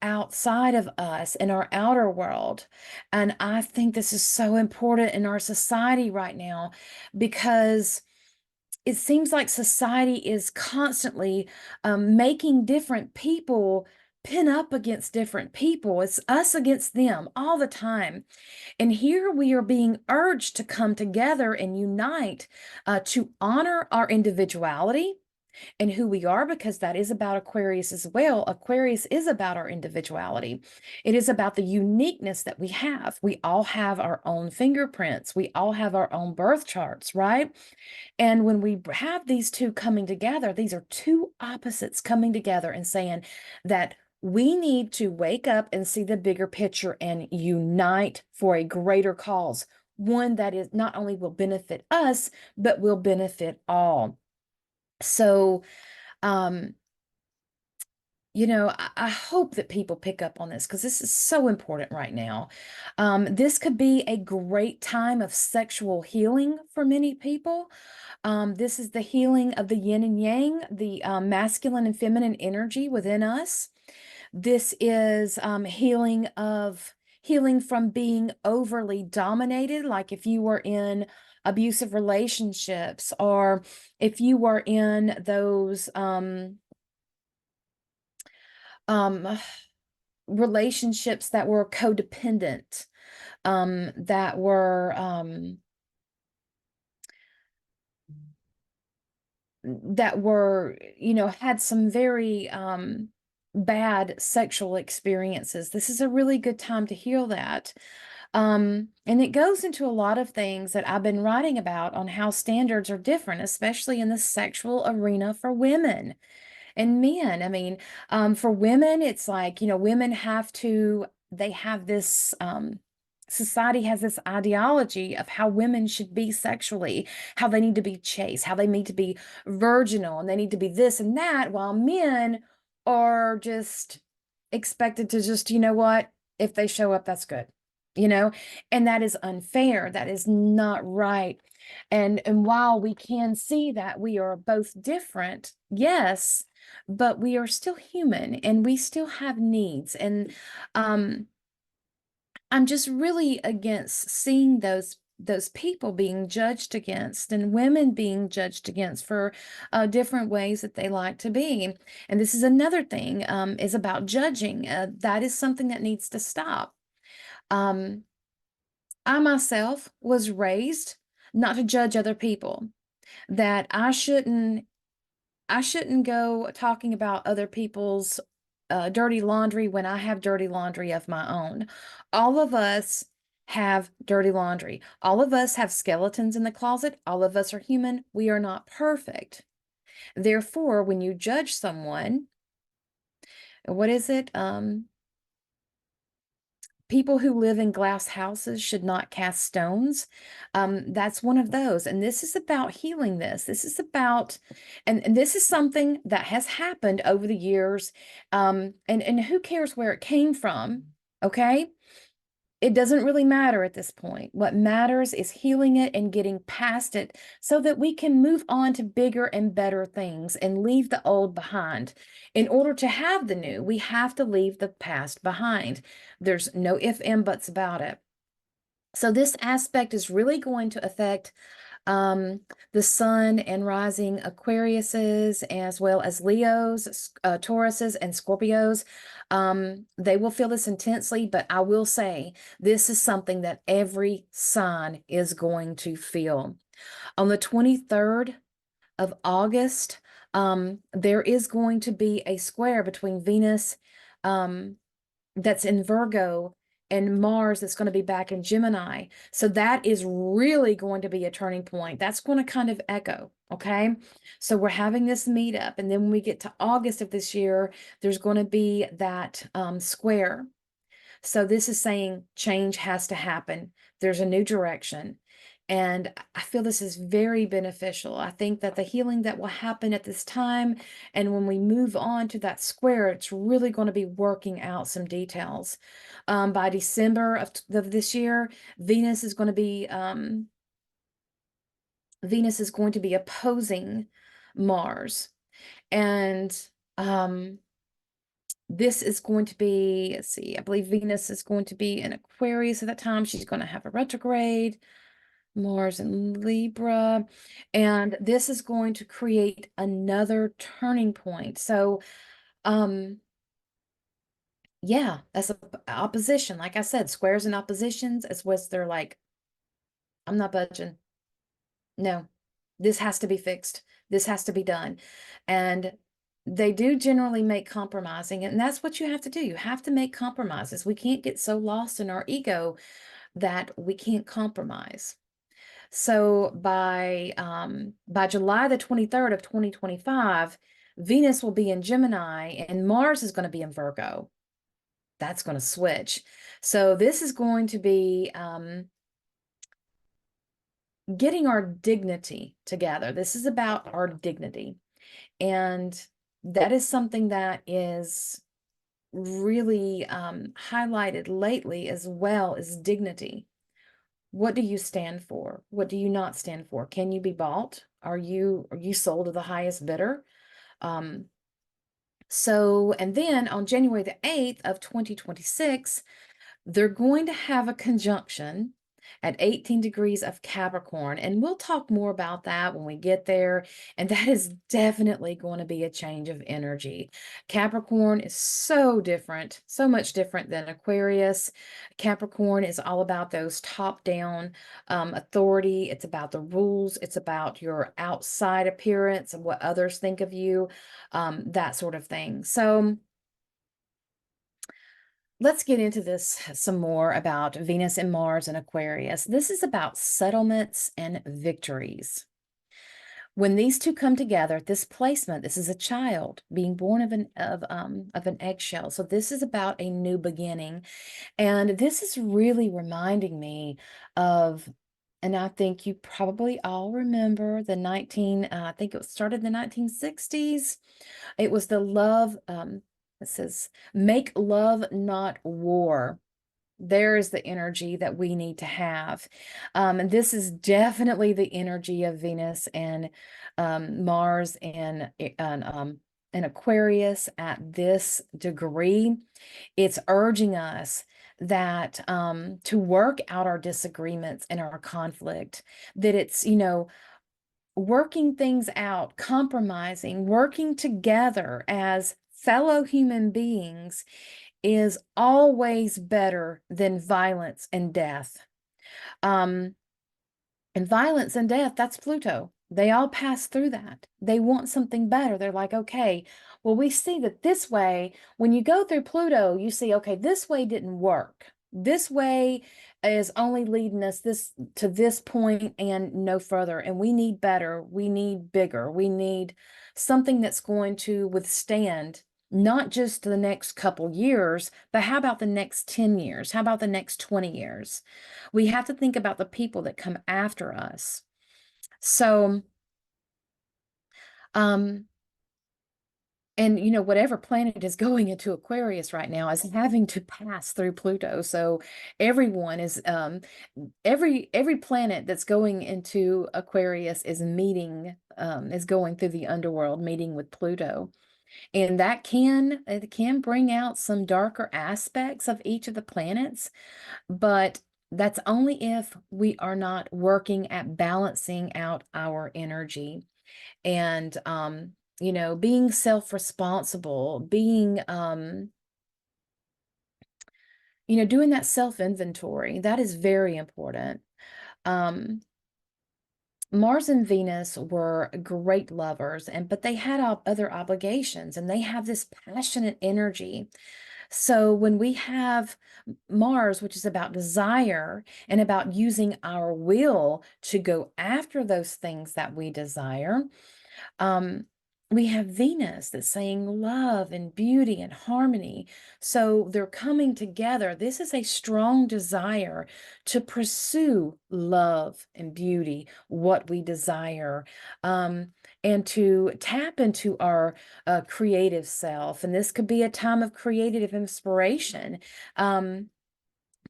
outside of us in our outer world. And I think this is so important in our society right now, because it seems like society is constantly making different people pin up against different people. It's us against them all the time. And here we are being urged to come together and unite, to honor our individuality and who we are, because that is about Aquarius as well. Aquarius is about our individuality. It is about the uniqueness that we have. We all have our own fingerprints. We all have our own birth charts, right? And when we have these two coming together, these are two opposites coming together and saying that we need to wake up and see the bigger picture and unite for a greater cause, one that is not only will benefit us, but will benefit all. So, um, I hope that people pick up on this, because this is so important right now. This could be a great time of sexual healing for many people. This is the healing of the yin and yang, the masculine and feminine energy within us. This is healing from being overly dominated, like if you were in abusive relationships, or if you were in those um, relationships that were codependent, that were had some very bad sexual experiences. This is a really good time to heal that. And it goes into a lot of things that I've been writing about on how standards are different, especially in the sexual arena for women and men. I mean, for women, it's like, women they have this, society has this ideology of how women should be sexually, how they need to be chaste, how they need to be virginal, and they need to be this and that, while men are just expected to just, what, if they show up, that's good, you know, and that is unfair. That is not right. And while we can see that we are both different, yes, but we are still human and we still have needs. And I'm just really against seeing those people being judged against, and women being judged against for different ways that they like to be. And this is another thing, is about judging. That is something that needs to stop. Um, I myself was raised not to judge other people, that I shouldn't go talking about other people's dirty laundry when I have dirty laundry of my own. All of us have dirty laundry. All of us have skeletons in the closet. All of us are human. We are not perfect. Therefore, when you judge someone, what is it? people who live in glass houses should not cast stones. That's one of those. And this is about healing this. This is about, and this is something that has happened over the years. And who cares where it came from? Okay. It doesn't really matter at this point. What matters is healing it and getting past it so that we can move on to bigger and better things and leave the old behind. In order to have the new, we have to leave the past behind. There's no if and buts about it. So this aspect is really going to affect the sun and rising Aquariuses, as well as Leos, Tauruses, and Scorpios. They will feel this intensely, but I will say this is something that every sign is going to feel. On the 23rd of August, there is going to be a square between Venus, that's in Virgo, and Mars that's going to be back in Gemini. So that is really going to be a turning point. That's going to kind of echo, okay? So we're having this meetup, and then when we get to August of this year, there's going to be that square. So this is saying change has to happen. There's a new direction. And I feel this is very beneficial. I think that the healing that will happen at this time, and when we move on to that square, it's really going to be working out some details. By December of this year, Venus is going to be opposing Mars, and this is going to be, let's see, I believe Venus is going to be in Aquarius at that time. She's going to have a retrograde. Mars in Libra, and this is going to create another turning point. So, yeah, that's a opposition. Like I said, squares and oppositions is what they're like, I'm not budging. No, this has to be fixed. This has to be done. And they do generally make compromising, and that's what you have to do. You have to make compromises. We can't get so lost in our ego that we can't compromise. So by July the 23rd of 2025, Venus will be in Gemini and Mars is going to be in Virgo. That's going to switch. So this is going to be getting our dignity together. This is about our dignity. And that is something that is really highlighted lately, as well as dignity. What do you stand for? What do you not stand for? Can you be bought? Are you sold to the highest bidder? And then on January the 8th of 2026, they're going to have a conjunction at 18 degrees of Capricorn. And we'll talk more about that when we get there. And that is definitely going to be a change of energy. Capricorn is so different, so much different than Aquarius. Capricorn is all about those top-down authority. It's about the rules. It's about your outside appearance and what others think of you, that sort of thing. So let's get into this some more about Venus and Mars and Aquarius. This is about settlements and victories. When these two come together, this placement, this is a child being born of an eggshell. So this is about a new beginning. And this is really reminding me of, and I think you probably all remember I think it started in the 1960s. It was the love, it says, make love, not war. There is the energy that we need to have. And this is definitely the energy of Venus and Mars and Aquarius at this degree. It's urging us that to work out our disagreements and our conflict, that it's, working things out, compromising, working together as fellow human beings is always better than violence and death. And violence and death, that's Pluto. They all pass through that. They want something better. They're like, okay, well, we see that this way, when you go through Pluto, you see, okay, this way didn't work. This way is only leading us to this point and no further. And we need better. We need bigger. We need something that's going to withstand not just the next couple years, but how about the next 10 years? How about the next 20 years? We have to think about the people that come after us. So, um, and whatever planet is going into Aquarius right now is having to pass through Pluto. So everyone is every planet that's going into Aquarius is meeting is going through the underworld, meeting with Pluto. And it can bring out some darker aspects of each of the planets, but that's only if we are not working at balancing out our energy and being self-responsible, being doing that self-inventory. That is very important. Um, Mars and Venus were great lovers, but they had other obligations, and they have this passionate energy. So when we have Mars, which is about desire and about using our will to go after those things that we desire, um, we have Venus that's saying love and beauty and harmony. So they're coming together. This is a strong desire to pursue love and beauty, what we desire, and to tap into our creative self. And this could be a time of creative inspiration. To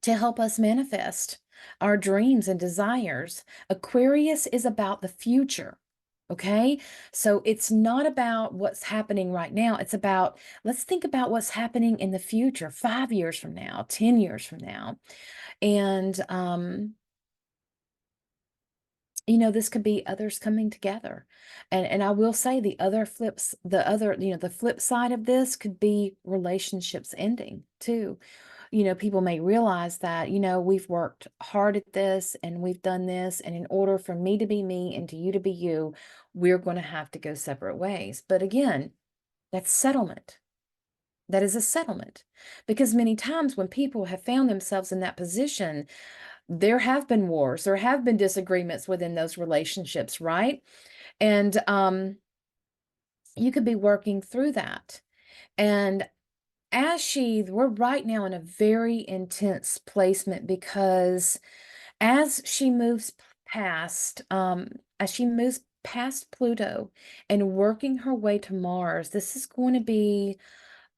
help us manifest our dreams and desires. Aquarius is about the future. Okay, so it's not about what's happening right now. It's about, let's think about what's happening in the future, 5 years from now, 10 years from now. And, this could be others coming together. And I will say the flip side of this could be relationships ending too. People may realize that, we've worked hard at this and we've done this. And in order for me to be me and to you to be you, we're going to have to go separate ways. But again, that's settlement. That is a settlement. Because many times when people have found themselves in that position, there have been wars, there have been disagreements within those relationships, right? And you could be working through that. And we're right now in a very intense placement because as she moves past Pluto and working her way to Mars,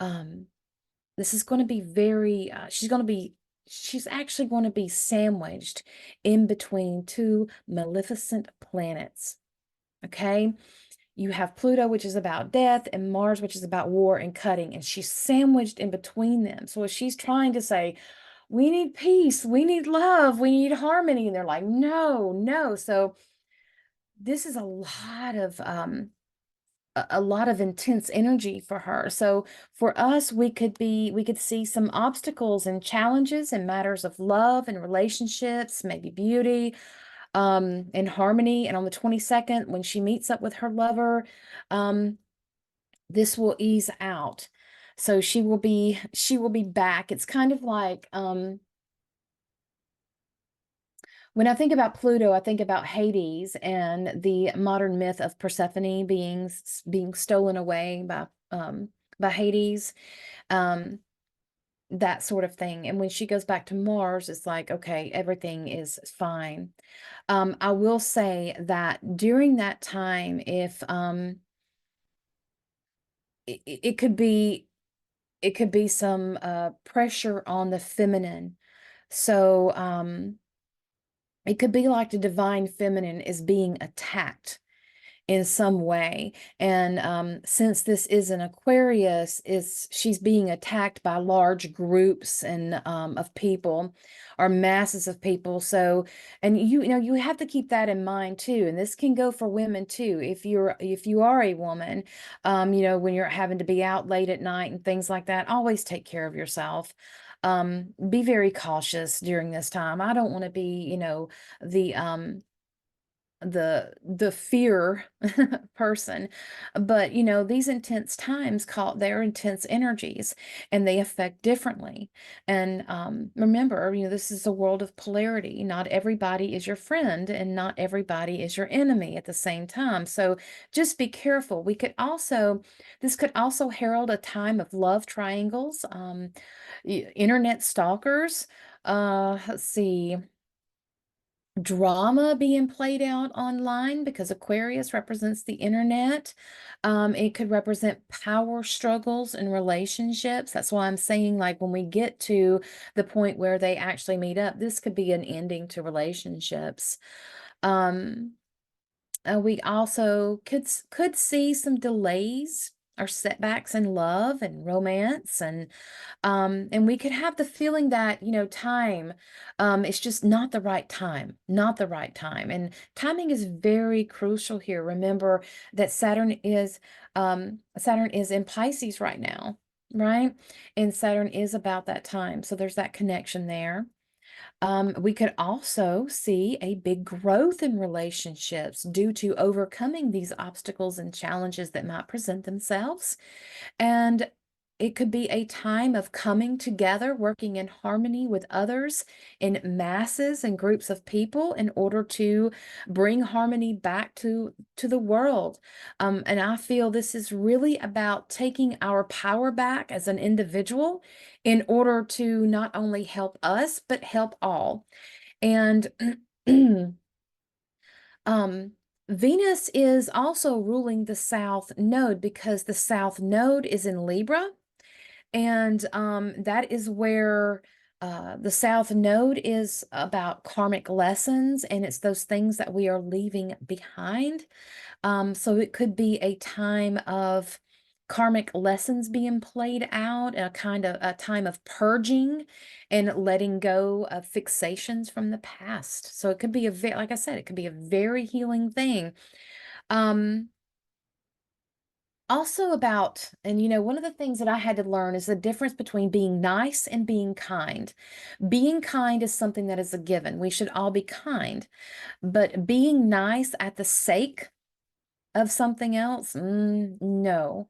um, this is going to be very, she's actually going to be sandwiched in between two maleficent planets. Okay. You have Pluto, which is about death, and Mars, which is about war and cutting, and she's sandwiched in between them. So she's trying to say, we need peace, we need love, we need harmony. And they're like, no, no. So this is a lot of intense energy for her. So for us, we could see some obstacles and challenges in matters of love and relationships, maybe beauty, and harmony. And on the 22nd, when she meets up with her lover, this will ease out. So she will be back. It's kind of like, when I think about Pluto, I think about Hades and the modern myth of Persephone being stolen away by Hades, um, that sort of thing. And when she goes back to Mars, it's like, okay, everything is fine. I will say that during that time, if it could be some pressure on the feminine. So it could be like the divine feminine is being attacked in some way. And since this is an Aquarius, she's being attacked by large groups and of people or masses of people. So, and you have to keep that in mind too. And this can go for women too. If you are a woman, when you're having to be out late at night and things like that, always take care of yourself. Be very cautious during this time. I don't want to be, the the fear person. But these intense times call they're intense energies, and they affect differently. And remember, this is a world of polarity. Not everybody is your friend, and not everybody is your enemy at the same time. So just be careful. This could also herald a time of love triangles, internet stalkers, let's see, drama being played out online, because Aquarius represents the internet. It could represent power struggles in relationships. That's why I'm saying, like, when we get to the point where they actually meet up, this could be an ending to relationships. Um, we also could see some delays or setbacks in love and romance, and we could have the feeling that, time, it's just not the right time, not the right time. And timing is very crucial here. Remember that Saturn is in Pisces right now, right? And Saturn is about that time. So there's that connection there. We could also see a big growth in relationships due to overcoming these obstacles and challenges that might present themselves. And it could be a time of coming together, working in harmony with others in masses and groups of people in order to bring harmony back to the world. And I feel this is really about taking our power back as an individual in order to not only help us, but help all. And um, Venus is also ruling the South Node, because the South Node is in Libra, and that is where the South Node is about karmic lessons, and it's those things that we are leaving behind. So it could be a time of karmic lessons being played out, a kind of a time of purging and letting go of fixations from the past. So it could be like I said, it could be a very healing thing. Um, Also about, and one of the things that I had to learn is the difference between being nice and being kind. Being kind is something that is a given. We should all be kind, but being nice at the sake of something else, no.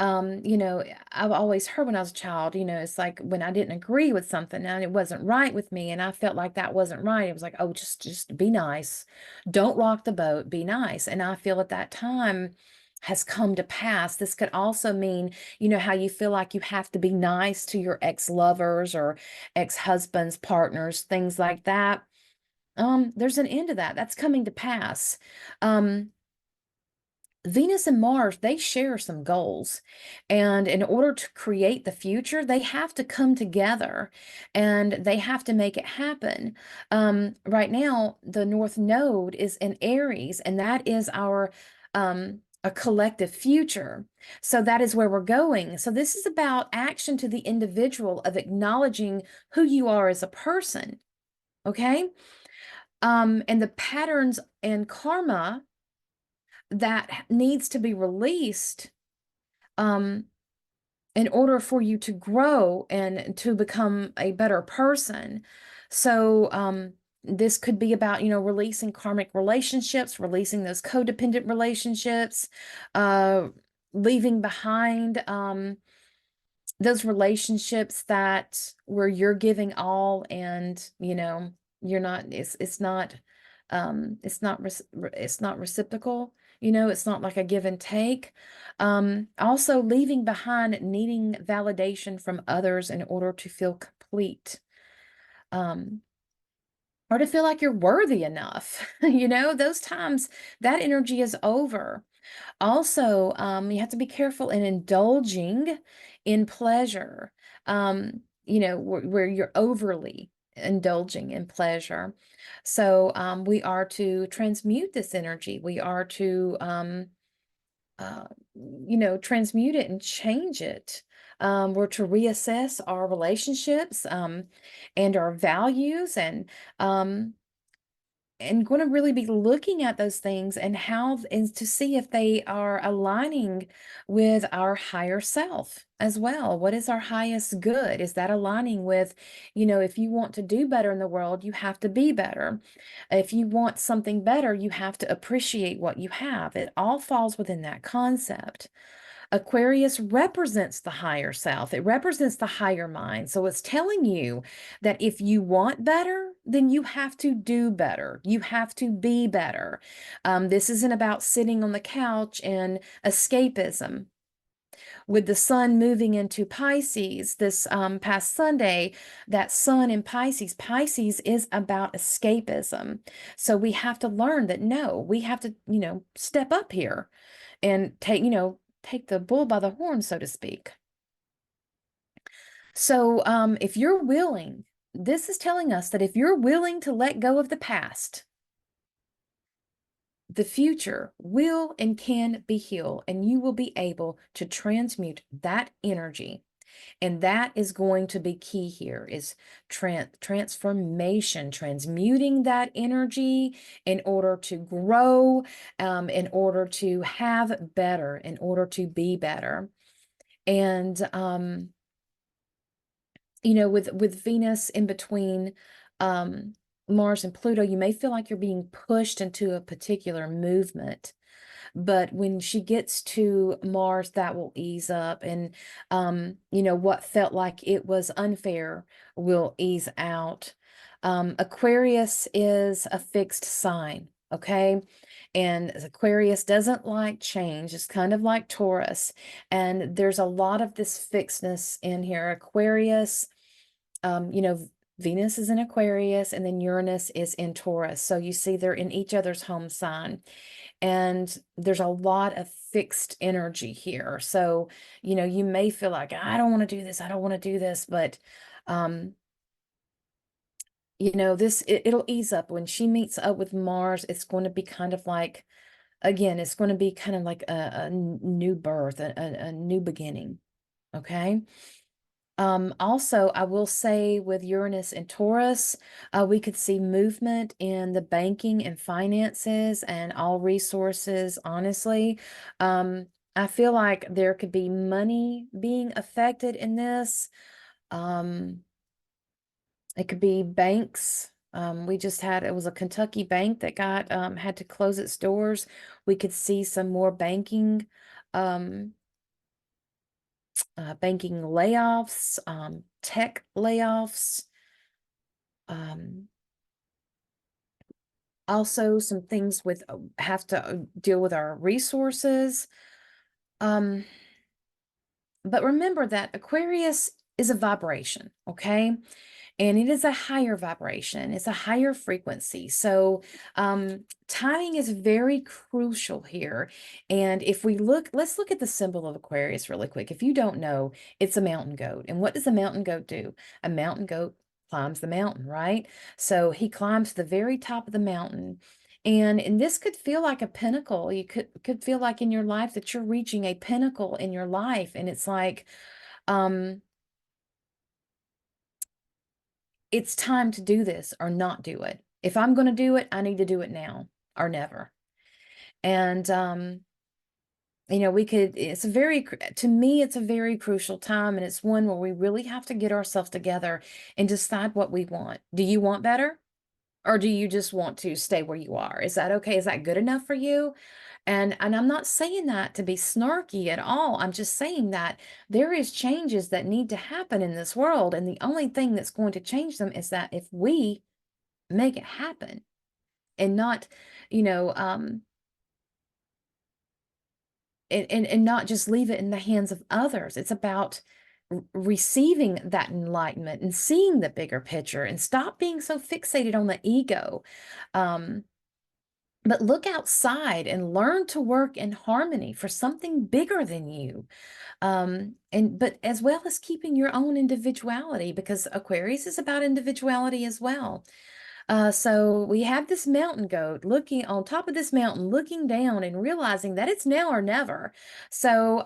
I've always heard when I was a child, it's like when I didn't agree with something and it wasn't right with me and I felt like that wasn't right. It was like, oh, just be nice. Don't rock the boat, be nice. And I feel at that time has come to pass. This could also mean, how you feel like you have to be nice to your ex-lovers or ex-husbands, partners, things like that. There's an end to that. That's coming to pass. Um, Venus and Mars, they share some goals. And in order to create the future, they have to come together and they have to make it happen. Right now, the North Node is in Aries, and that is our a collective future. So that is where we're going. So this is about action to the individual of acknowledging who you are as a person. Okay. And the patterns and karma that needs to be released um, in order for you to grow and to become a better person. So, this could be about, releasing karmic relationships, releasing those codependent relationships, uh, leaving behind those relationships that where you're giving all and you're not it's not reciprocal. It's not like a give and take. Also leaving behind needing validation from others in order to feel complete, um or to feel like you're worthy enough. Those times, that energy is over. Also, you have to be careful in indulging in pleasure, where you're overly indulging in pleasure. So, we are to transmute this energy. We are to, uh, transmute it and change it. We're to reassess our relationships, and our values, and, um, and going to really be looking at those things and how and to see if they are aligning with our higher self as well. What is our highest good? Is that aligning with, if you want to do better in the world, you have to be better. If you want something better, you have to appreciate what you have. It all falls within that concept. Aquarius represents the higher self. It represents the higher mind. So it's telling you that if you want better, then you have to do better. You have to be better. This isn't about sitting on the couch and escapism. With the sun moving into Pisces this past Sunday, that sun in Pisces, Pisces is about escapism. So we have to learn that no, we have to, step up here and take the bull by the horn, so to speak. So if you're willing, this is telling us that if you're willing to let go of the past, the future will and can be healed, and you will be able to transmute that energy. And that is going to be key here is transformation, transmuting that energy in order to grow, in order to have better, in order to be better. And with Venus in between Mars and Pluto, you may feel like you're being pushed into a particular movement. But when she gets to Mars, that will ease up. And, what felt like it was unfair will ease out. Aquarius is a fixed sign, okay? And Aquarius doesn't like change. It's kind of like Taurus. And there's a lot of this fixedness in here. Aquarius, Venus is in Aquarius and then Uranus is in Taurus. So you see they're in each other's home sign. And there's a lot of fixed energy here. So, you may feel like, I don't want to do this. I don't want to do this. But, it'll ease up. When she meets up with Mars, it's going to be kind of like, again, it's going to be kind of like a new birth, a new beginning. Okay. Also, I will say with Uranus and Taurus, we could see movement in the banking and finances and all resources, honestly. I feel like there could be money being affected in this. It could be banks. It was a Kentucky bank that had to close its doors. We could see some more um, banking layoffs, tech layoffs, also some things with have to deal with our resources. But remember that Aquarius is a vibration, okay? And it is a higher vibration. It's a higher frequency. So timing is very crucial here. And if let's look at the symbol of Aquarius really quick. If you don't know, it's a mountain goat. And what does a mountain goat do? A mountain goat climbs the mountain, right? So he climbs to the very top of the mountain. And this could feel like a pinnacle. You could feel like in your life that you're reaching a pinnacle in your life. And it's like, it's time to do this or not do it. If I'm going to do it, I need to do it now or never. And, to me, it's a very crucial time. And it's one where we really have to get ourselves together and decide what we want. Do you want better? Or do you just want to stay where you are? Is that okay? Is that good enough for you? And I'm not saying that to be snarky at all. I'm just saying that there is changes that need to happen in this world. And the only thing that's going to change them is that if we make it happen and not, you know, and not just leave it in the hands of others. It's about receiving that enlightenment and seeing the bigger picture and stop being so fixated on the ego. But look outside and learn to work in harmony for something bigger than you. But as well as keeping your own individuality, because Aquarius is about individuality as well. So we have this mountain goat looking on top of this mountain, looking down and realizing that it's now or never. So,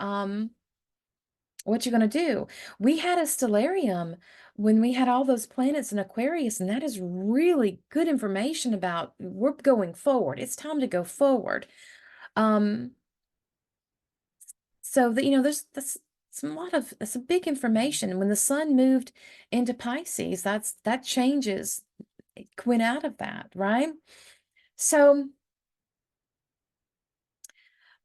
what you going to do? We had a stellarium when we had all those planets in Aquarius, and that is really good information about we're going forward. It's time to go forward. Um, so that, that's that's a big information. When the sun moved into Pisces, that changes, it went out of that, right? So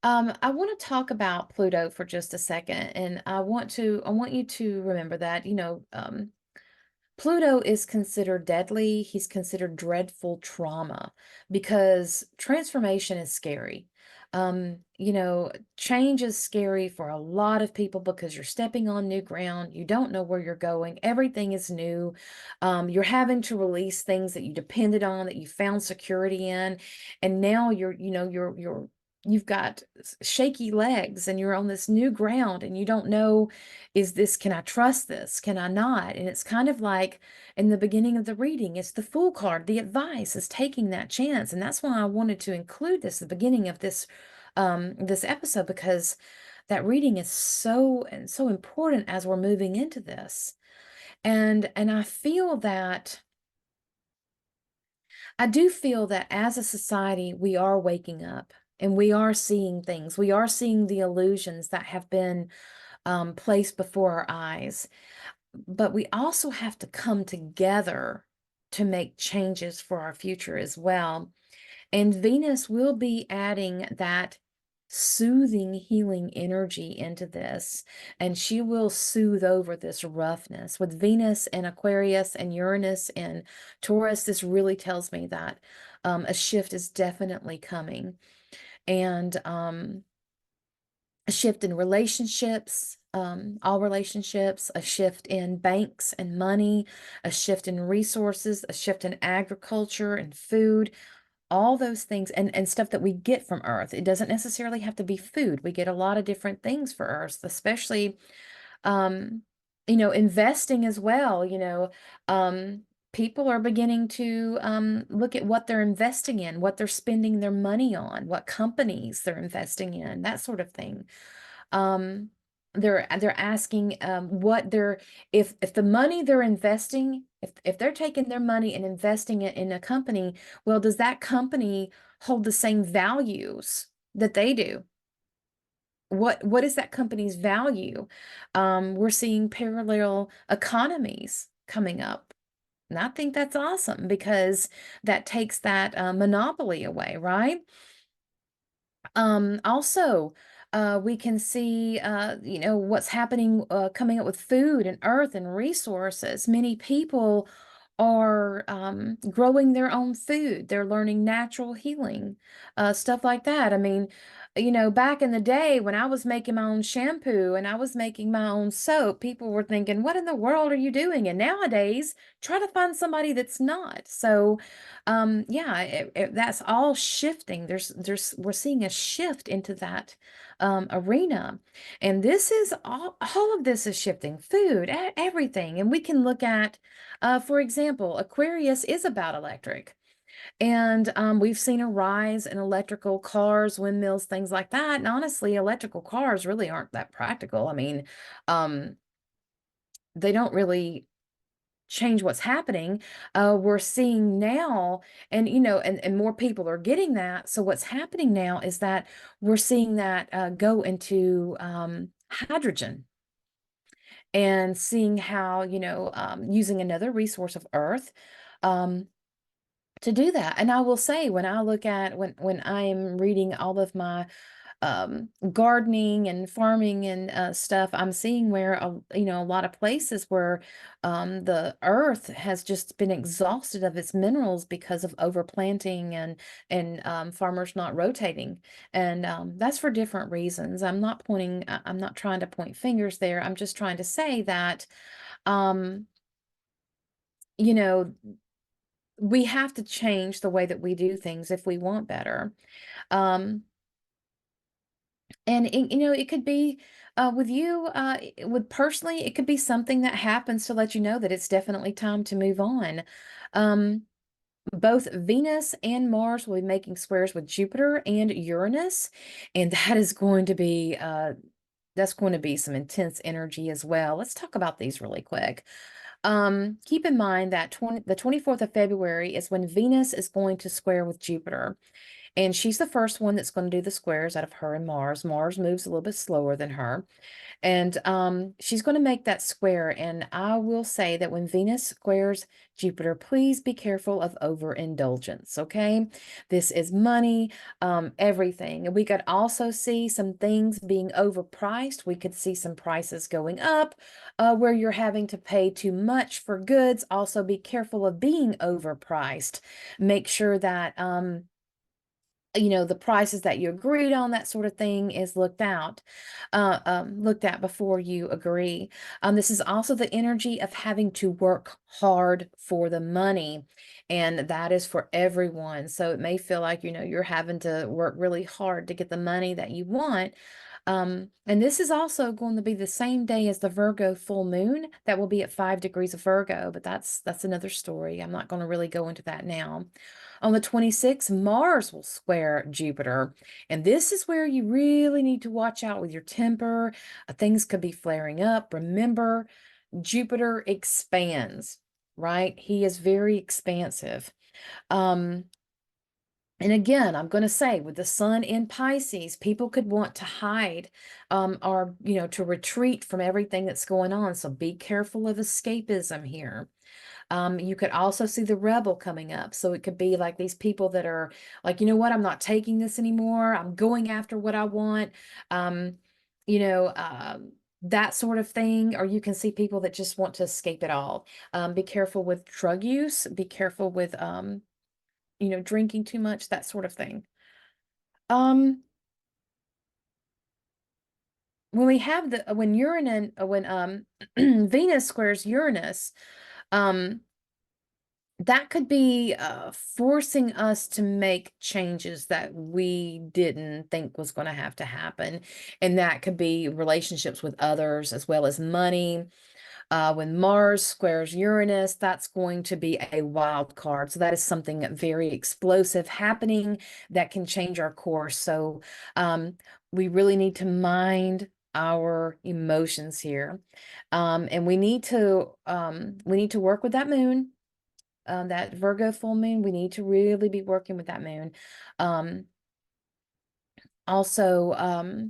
I want to talk about Pluto for just a second, and I want you to remember that, Pluto is considered deadly. He's considered dreadful trauma because transformation is scary. Change is scary for a lot of people because you're stepping on new ground. You don't know where you're going. Everything is new. You're having to release things that you depended on, that you found security in, and now you've got shaky legs and you're on this new ground and you don't know, can I trust this? Can I not? And it's kind of like in the beginning of the reading, it's the Fool card. The advice is taking that chance. And that's why I wanted to include this at the beginning of this episode, because that reading is so important as we're moving into this. And I do feel that as a society, we are waking up and we are seeing things. We are seeing the illusions that have been placed before our eyes. But we also have to come together to make changes for our future as well. And Venus will be adding that soothing, healing energy into this. And she will soothe over this roughness. With Venus and Aquarius and Uranus and Taurus, this really tells me that a shift is definitely coming. And a shift in relationships, all relationships, a shift in banks and money, a shift in resources, a shift in agriculture and food, all those things, and stuff that we get from Earth. It doesn't necessarily have to be food. We get a lot of different things for Earth, especially, um, investing as well. People are beginning to look at what they're investing in, what they're spending their money on, what companies they're investing in, that sort of thing. Um, they're asking what they're if the money they're investing, if they're taking their money and investing it in a company, well, does that company hold the same values that they do? What is that company's value? We're seeing parallel economies coming up. And I think that's awesome because that takes that monopoly away, right? Also, we can see, what's happening, coming up with food and earth and resources. Many people are growing their own food. They're learning natural healing, stuff like that. I mean, back in the day when I was making my own shampoo and I was making my own soap, people were thinking, what in the world are you doing? And nowadays, try to find somebody that's not. So, yeah, that's all shifting. We're seeing a shift into that arena, and this is all of this is shifting. Food, everything, and we can look at, for example, Aquarius is about electric, and we've seen a rise in electrical cars, windmills, things like that. And honestly, electrical cars really aren't that practical. I mean, um, they don't really change what's happening. We're seeing now, and and more people are getting that. So what's happening now is that we're seeing that go into hydrogen, and seeing how, using another resource of Earth um, to do that. And I will say, when I look at when I am reading all of my gardening and farming and stuff, I'm seeing where a lot of places where the earth has just been exhausted of its minerals because of overplanting and farmers not rotating, and that's for different reasons. I'm not trying to point fingers there. I'm just trying to say that um, you know we have to change the way that we do things if we want better. Um, And it could be with you, with personally, it could be something that happens to let you know that it's definitely time to move on. Um, Both Venus and Mars will be making squares with Jupiter and Uranus, and that's going to be some intense energy as well. Let's talk about these really quick. Keep in mind that the 24th of February is when Venus is going to square with Jupiter. And she's the first one that's going to do the squares out of her and Mars. Mars moves a little bit slower than her. And she's going to make that square. And I will say that when Venus squares Jupiter, please be careful of overindulgence, okay? This is money, everything. And we could also see some things being overpriced. We could see some prices going up where you're having to pay too much for goods. Also, be careful of being overpriced. Make sure that the prices that you agreed on, that sort of thing, is looked at before you agree. This is also the energy of having to work hard for the money, and that is for everyone. So it may feel like, you're having to work really hard to get the money that you want. And this is also going to be the same day as the Virgo full moon. That will be at 5 degrees of Virgo, but that's another story. I'm not going to really go into that now. On the 26th, Mars will square Jupiter. And this is where you really need to watch out with your temper. Things could be flaring up. Remember, Jupiter expands, right? He is very expansive. And again, I'm going to say with the sun in Pisces, people could want to hide or, to retreat from everything that's going on. So be careful of escapism here. You could also see the rebel coming up. So it could be like these people that are like, you know what, I'm not taking this anymore. I'm going after what I want. Um, you know, um, that sort of thing. Or you can see people that just want to escape it all. Be careful with drug use. Be careful with, drinking too much, that sort of thing. Um, when we have when Venus squares Uranus, um, that could be forcing us to make changes that we didn't think was going to have to happen. And that could be relationships with others as well as money. When Mars squares Uranus, that's going to be a wild card. So that is something very explosive happening that can change our course. So we really need to mind our emotions here. And we need to work with that moon, that Virgo full moon. We need to really be working with that moon. Also,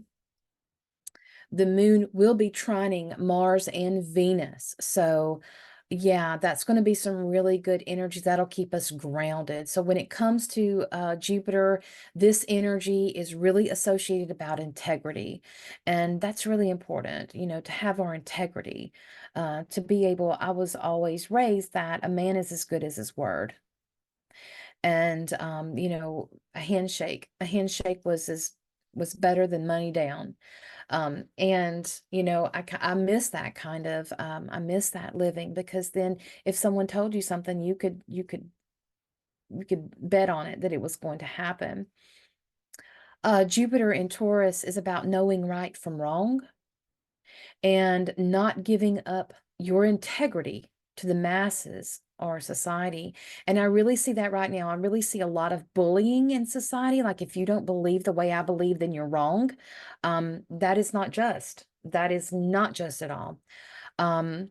the moon will be trining Mars and Venus. So yeah, that's going to be some really good energy that'll keep us grounded. So when it comes to Jupiter, this energy is really associated about integrity. And that's really important, to have our integrity, to be able, I was always raised that a man is as good as his word. And a handshake was better than money down. And I miss that I miss that living, because then if someone told you something, you could bet on it that it was going to happen. Jupiter in Taurus is about knowing right from wrong and not giving up your integrity to the masses or society. And I really see that right now. I really see a lot of bullying in society. Like, if you don't believe the way I believe, then you're wrong. That is not just. That is not just at all. Um,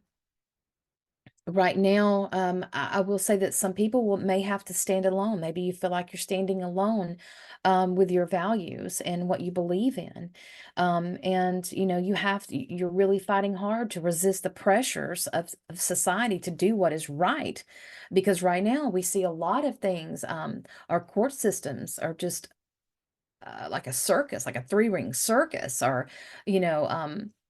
Right now, I will say that some people may have to stand alone. Maybe you feel like you're standing alone with your values and what you believe in. And, you're really fighting hard to resist the pressures of society to do what is right. Because right now we see a lot of things. Our court systems are just like a circus, like a three-ring circus, or,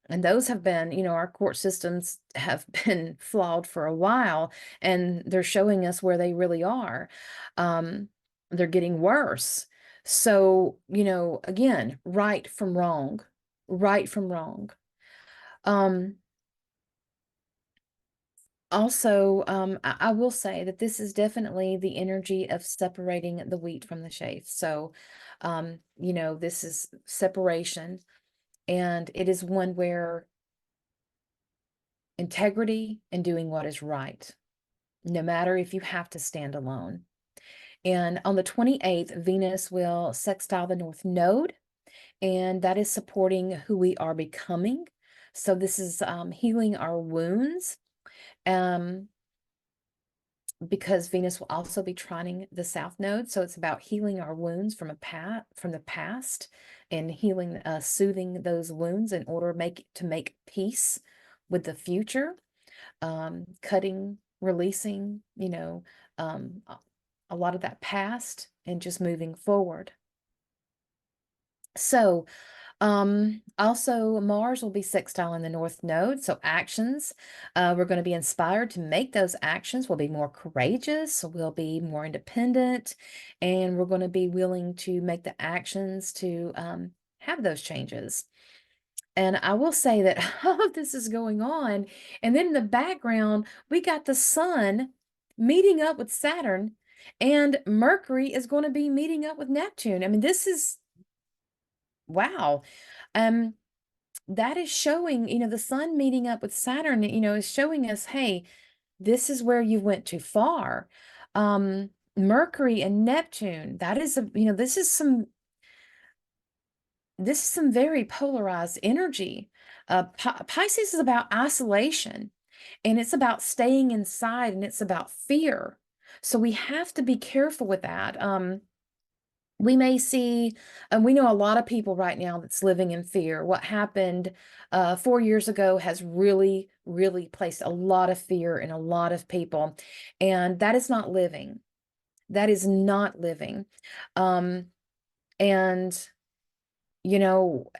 and those have been, our court systems have been flawed for a while, and they're showing us where they really are. They're getting worse. So, again, right from wrong, right from wrong. Um, Also, I will say that this is definitely the energy of separating the wheat from the chaff. So, this is separation, and it is one where integrity and doing what is right, no matter if you have to stand alone. And on the 28th, Venus will sextile the North Node, and that is supporting who we are becoming. So this is healing our wounds. Um, because Venus will also be trining the South Node. So it's about healing our wounds from the past and healing, soothing those wounds in order to make peace with the future, cutting, releasing, a lot of that past and just moving forward. So also Mars will be sextile in the North Node. So actions, we're going to be inspired to make those actions. We'll be more courageous. We'll be more independent, and we're going to be willing to make the actions to have those changes. And I will say that all of this is going on. And then in the background, we got the sun meeting up with Saturn, and Mercury is going to be meeting up with Neptune. I mean, this is wow. Um, that is showing, the sun meeting up with Saturn, is showing us, hey, this is where you went too far. Mercury and Neptune, that is this is some very polarized energy. Pisces is about isolation, and it's about staying inside, and it's about fear. So we have to be careful with that. We may see, and we know a lot of people right now that's living in fear. What happened 4 years ago has really, really placed a lot of fear in a lot of people, and that is not living. That is not living. And you know,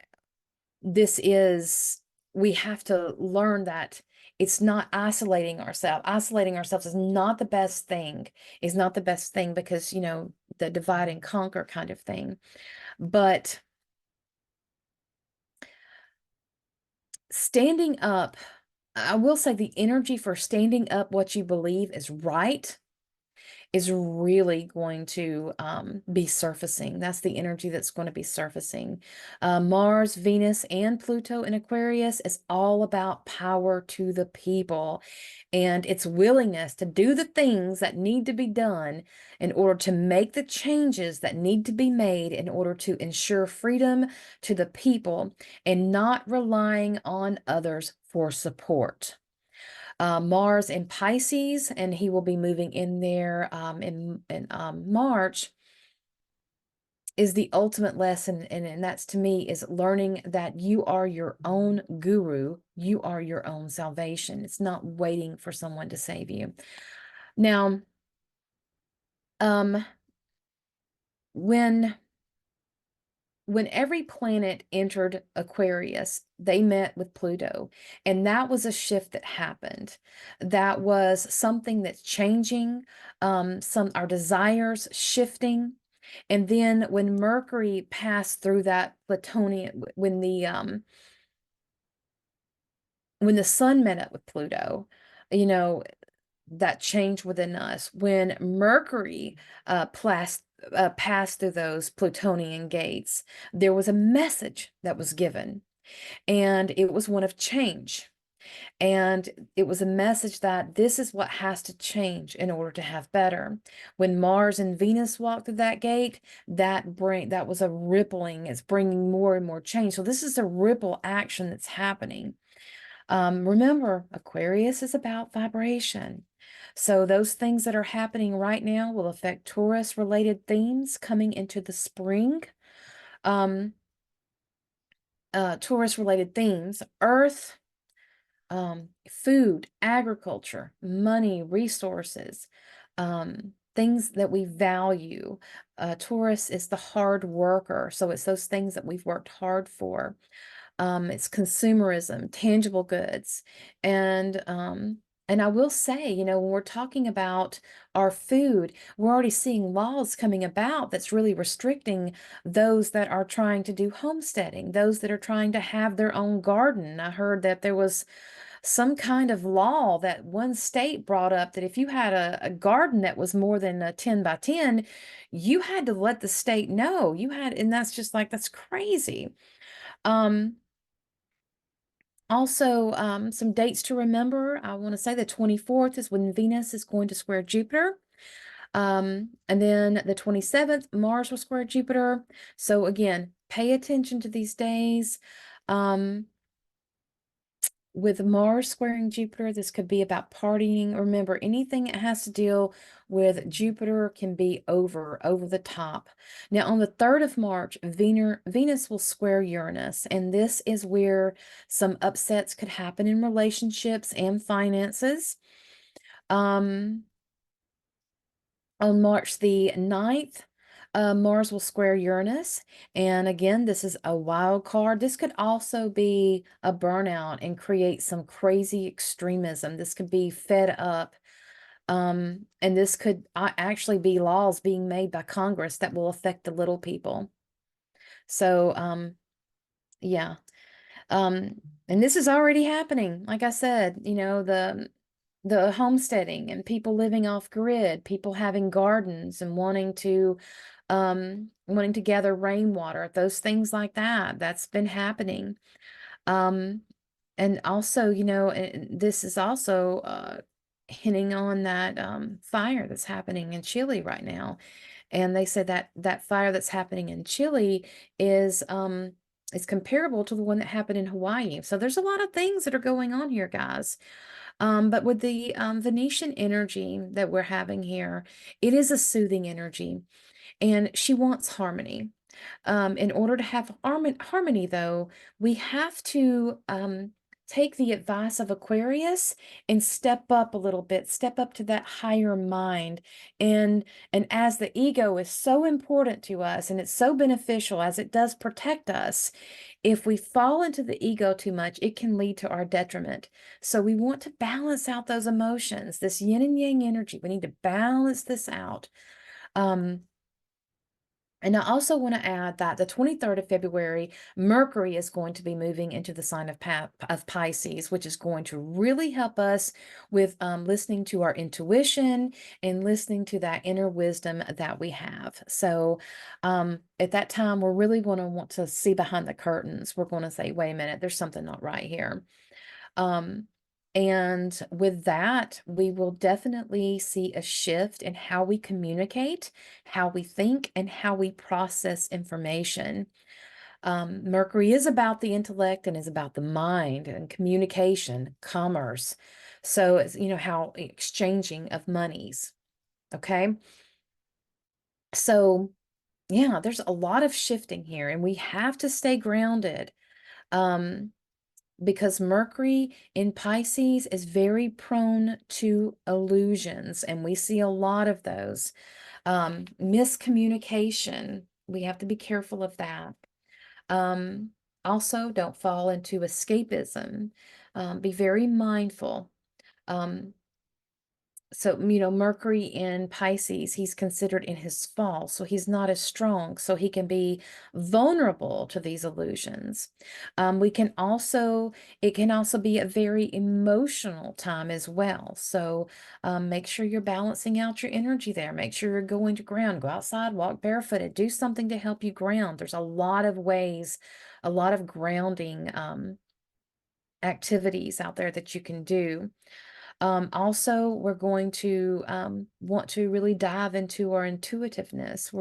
we have to learn that it's not isolating ourselves. Isolating ourselves is not the best thing, because, the divide and conquer kind of thing. But standing up, I will say the energy for standing up what you believe is right is really going to be surfacing. That's the energy that's going to be surfacing. Mars, Venus, and Pluto in Aquarius is all about power to the people and its willingness to do the things that need to be done in order to make the changes that need to be made in order to ensure freedom to the people and not relying on others for support. Mars in Pisces, and he will be moving in there in March, is the ultimate lesson. And that's, to me, is learning that you are your own guru. You are your own salvation. It's not waiting for someone to save you. Now, when every planet entered Aquarius, they met with Pluto, and that was a shift that happened. That was something that's changing, our desires shifting. And then when Mercury passed through that Plutonian, when the sun met up with Pluto, you know, that change within us. When Mercury passed through those Plutonian gates, there was a message that was given, and it was one of change. And it was a message that this is what has to change in order to have better. When Mars and Venus walked through that gate, that was a rippling. It's bringing more and more change. So this is a ripple action that's happening. Remember, Aquarius is about vibration. So those things that are happening right now will affect Taurus-related themes coming into the spring. Taurus-related themes, earth, food, agriculture, money, resources, things that we value. Taurus is the hard worker, so it's those things that we've worked hard for. It's consumerism, tangible goods. And I will say, when we're talking about our food, we're already seeing laws coming about that's really restricting those that are trying to do homesteading, those that are trying to have their own garden. I heard that there was some kind of law that one state brought up that if you had a garden that was more than a 10 by 10, you had to let the state know. And that's just like, that's crazy. Also, some dates to remember. I want to say the 24th is when Venus is going to square Jupiter. And then the 27th, Mars will square Jupiter. So again, pay attention to these days. with Mars squaring Jupiter, this could be about partying. Remember, anything that has to deal with Jupiter can be over the top. Now, on the 3rd of March, Venus will square Uranus, and this is where some upsets could happen in relationships and finances. On March the 9th, Mars will square Uranus. And again, this is a wild card. This could also be a burnout and create some crazy extremism. This could be fed up. And this could actually be laws being made by Congress that will affect the little people. So, yeah. And this is already happening. Like I said, the homesteading and people living off grid, people having gardens and wanting to gather rainwater, those things like that. That's been happening. And also, this is also hinting on that fire that's happening in Chile right now. And they said that that fire that's happening in Chile is comparable to the one that happened in Hawaii. So there's a lot of things that are going on here, guys. But with the Venetian energy that we're having here, it is a soothing energy, and she wants harmony. In order to have harmony, though, we have to take the advice of Aquarius and step up a little bit, step up to that higher mind. And as the ego is so important to us and it's so beneficial as it does protect us, if we fall into the ego too much, it can lead to our detriment. So we want to balance out those emotions, this yin and yang energy. We need to balance this out. And I also want to add that the 23rd of February, Mercury is going to be moving into the sign of Pisces, which is going to really help us with listening to our intuition and listening to that inner wisdom that we have. So at that time, we're really going to want to see behind the curtains. We're going to say, wait a minute, there's something not right here. And with that, we will definitely see a shift in how we communicate, how we think, and how we process information. Mercury is about the intellect and is about the mind and communication, commerce. So it's, how exchanging of monies. Okay. So, yeah, there's a lot of shifting here, and we have to stay grounded. Because Mercury in Pisces is very prone to illusions, and we see a lot of those. Miscommunication, we have to be careful of that. Also, don't fall into escapism. Be very mindful. So, Mercury in Pisces, he's considered in his fall, so he's not as strong, so he can be vulnerable to these illusions. It can also be a very emotional time as well. So, make sure you're balancing out your energy there. Make sure you're going to ground. Go outside, walk barefooted, do something to help you ground. There's a lot of ways, a lot of grounding activities out there that you can do. Also, we're going to want to really dive into our intuitiveness.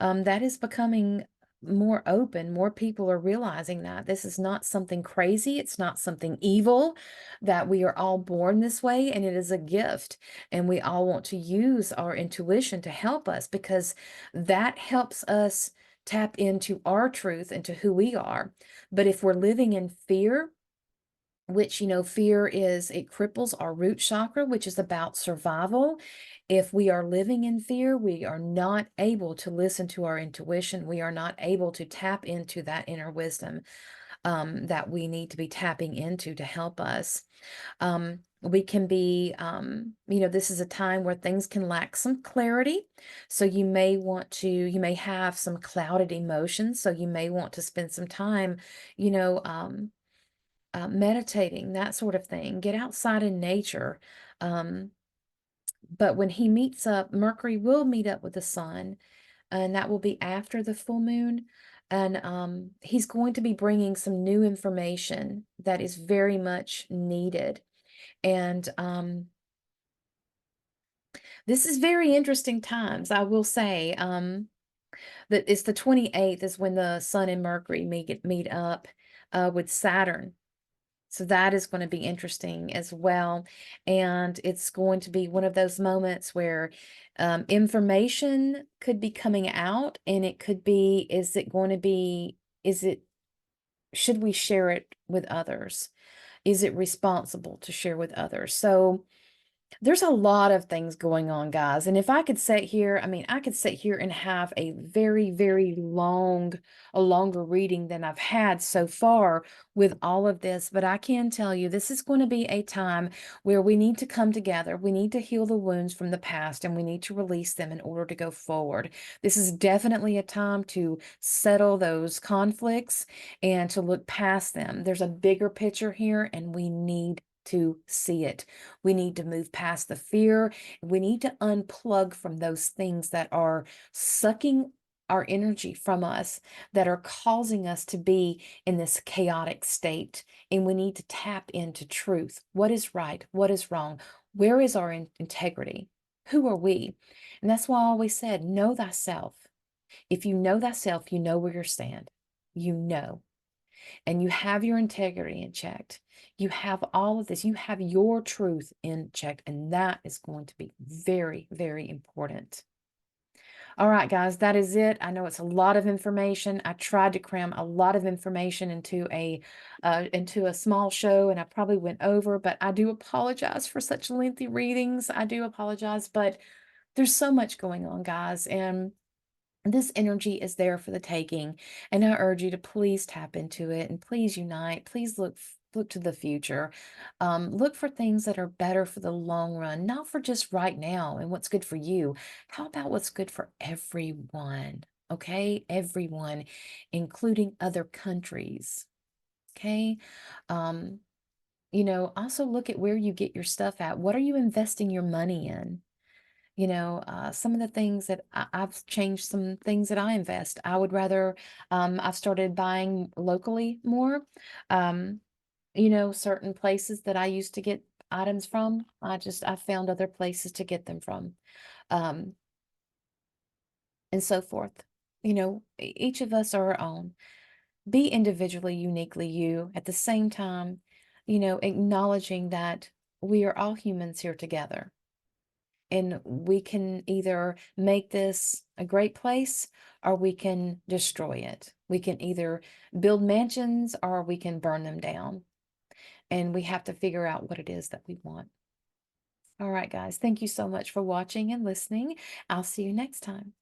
That is becoming more open. More people are realizing that this is not something crazy. It's not something evil, that we are all born this way, and it is a gift. And we all want to use our intuition to help us, because that helps us tap into our truth, into who we are. But if we're living in fear, which, fear it cripples our root chakra, which is about survival. If we are living in fear, we are not able to listen to our intuition. We are not able to tap into that inner wisdom that we need to be tapping into to help us. We can be, this is a time where things can lack some clarity. So you may have some clouded emotions. So you may want to spend some time, meditating, that sort of thing. Get outside in nature. But when he meets up, Mercury will meet up with the sun, and that will be after the full moon. And he's going to be bringing some new information that is very much needed. And this is very interesting times, I will say. That it's the 28th is when the sun and Mercury meet up with Saturn. So that is going to be interesting as well. And it's going to be one of those moments where information could be coming out, and it could be, is it going to be, is it, should we share it with others? Is it responsible to share with others? So there's a lot of things going on, guys. And if I could sit here, I mean, I could sit here and have a very, very a longer reading than I've had so far with all of this. But I can tell you, this is going to be a time where we need to come together. We need to heal the wounds from the past, and we need to release them in order to go forward. This is definitely a time to settle those conflicts and to look past them. There's a bigger picture here, and we need to see it. We need to move past the fear. We need to unplug from those things that are sucking our energy from us, that are causing us to be in this chaotic state. And we need to tap into truth. What is right? What is wrong? Where is our integrity? Who are we? And that's why I always said, know thyself. If you know thyself, you know where you stand. You know, and you have your integrity in check. You have all of this. You have your truth in check. And that is going to be very, very important. All right, guys, that is it. I know it's a lot of information. I tried to cram a lot of information into a small show, and I probably went over, but I do apologize for such lengthy readings. I do apologize, but there's so much going on, guys. And this energy is there for the taking, and I urge you to please tap into it and please unite. Please look to the future. Look for things that are better for the long run, not for just right now and what's good for you. How about what's good for everyone? Okay, everyone, including other countries. Okay. Um, also look at where you get your stuff at. What are you investing your money in? Some of the things that I've changed, some things that I invest. I would rather, I've started buying locally more. Um, certain places that I used to get items from, I found other places to get them from, um, and so forth. Each of us are our own. Be individually, uniquely you, at the same time, acknowledging that we are all humans here together. And we can either make this a great place, or we can destroy it. We can either build mansions, or we can burn them down. And we have to figure out what it is that we want. All right, guys, thank you so much for watching and listening. I'll see you next time.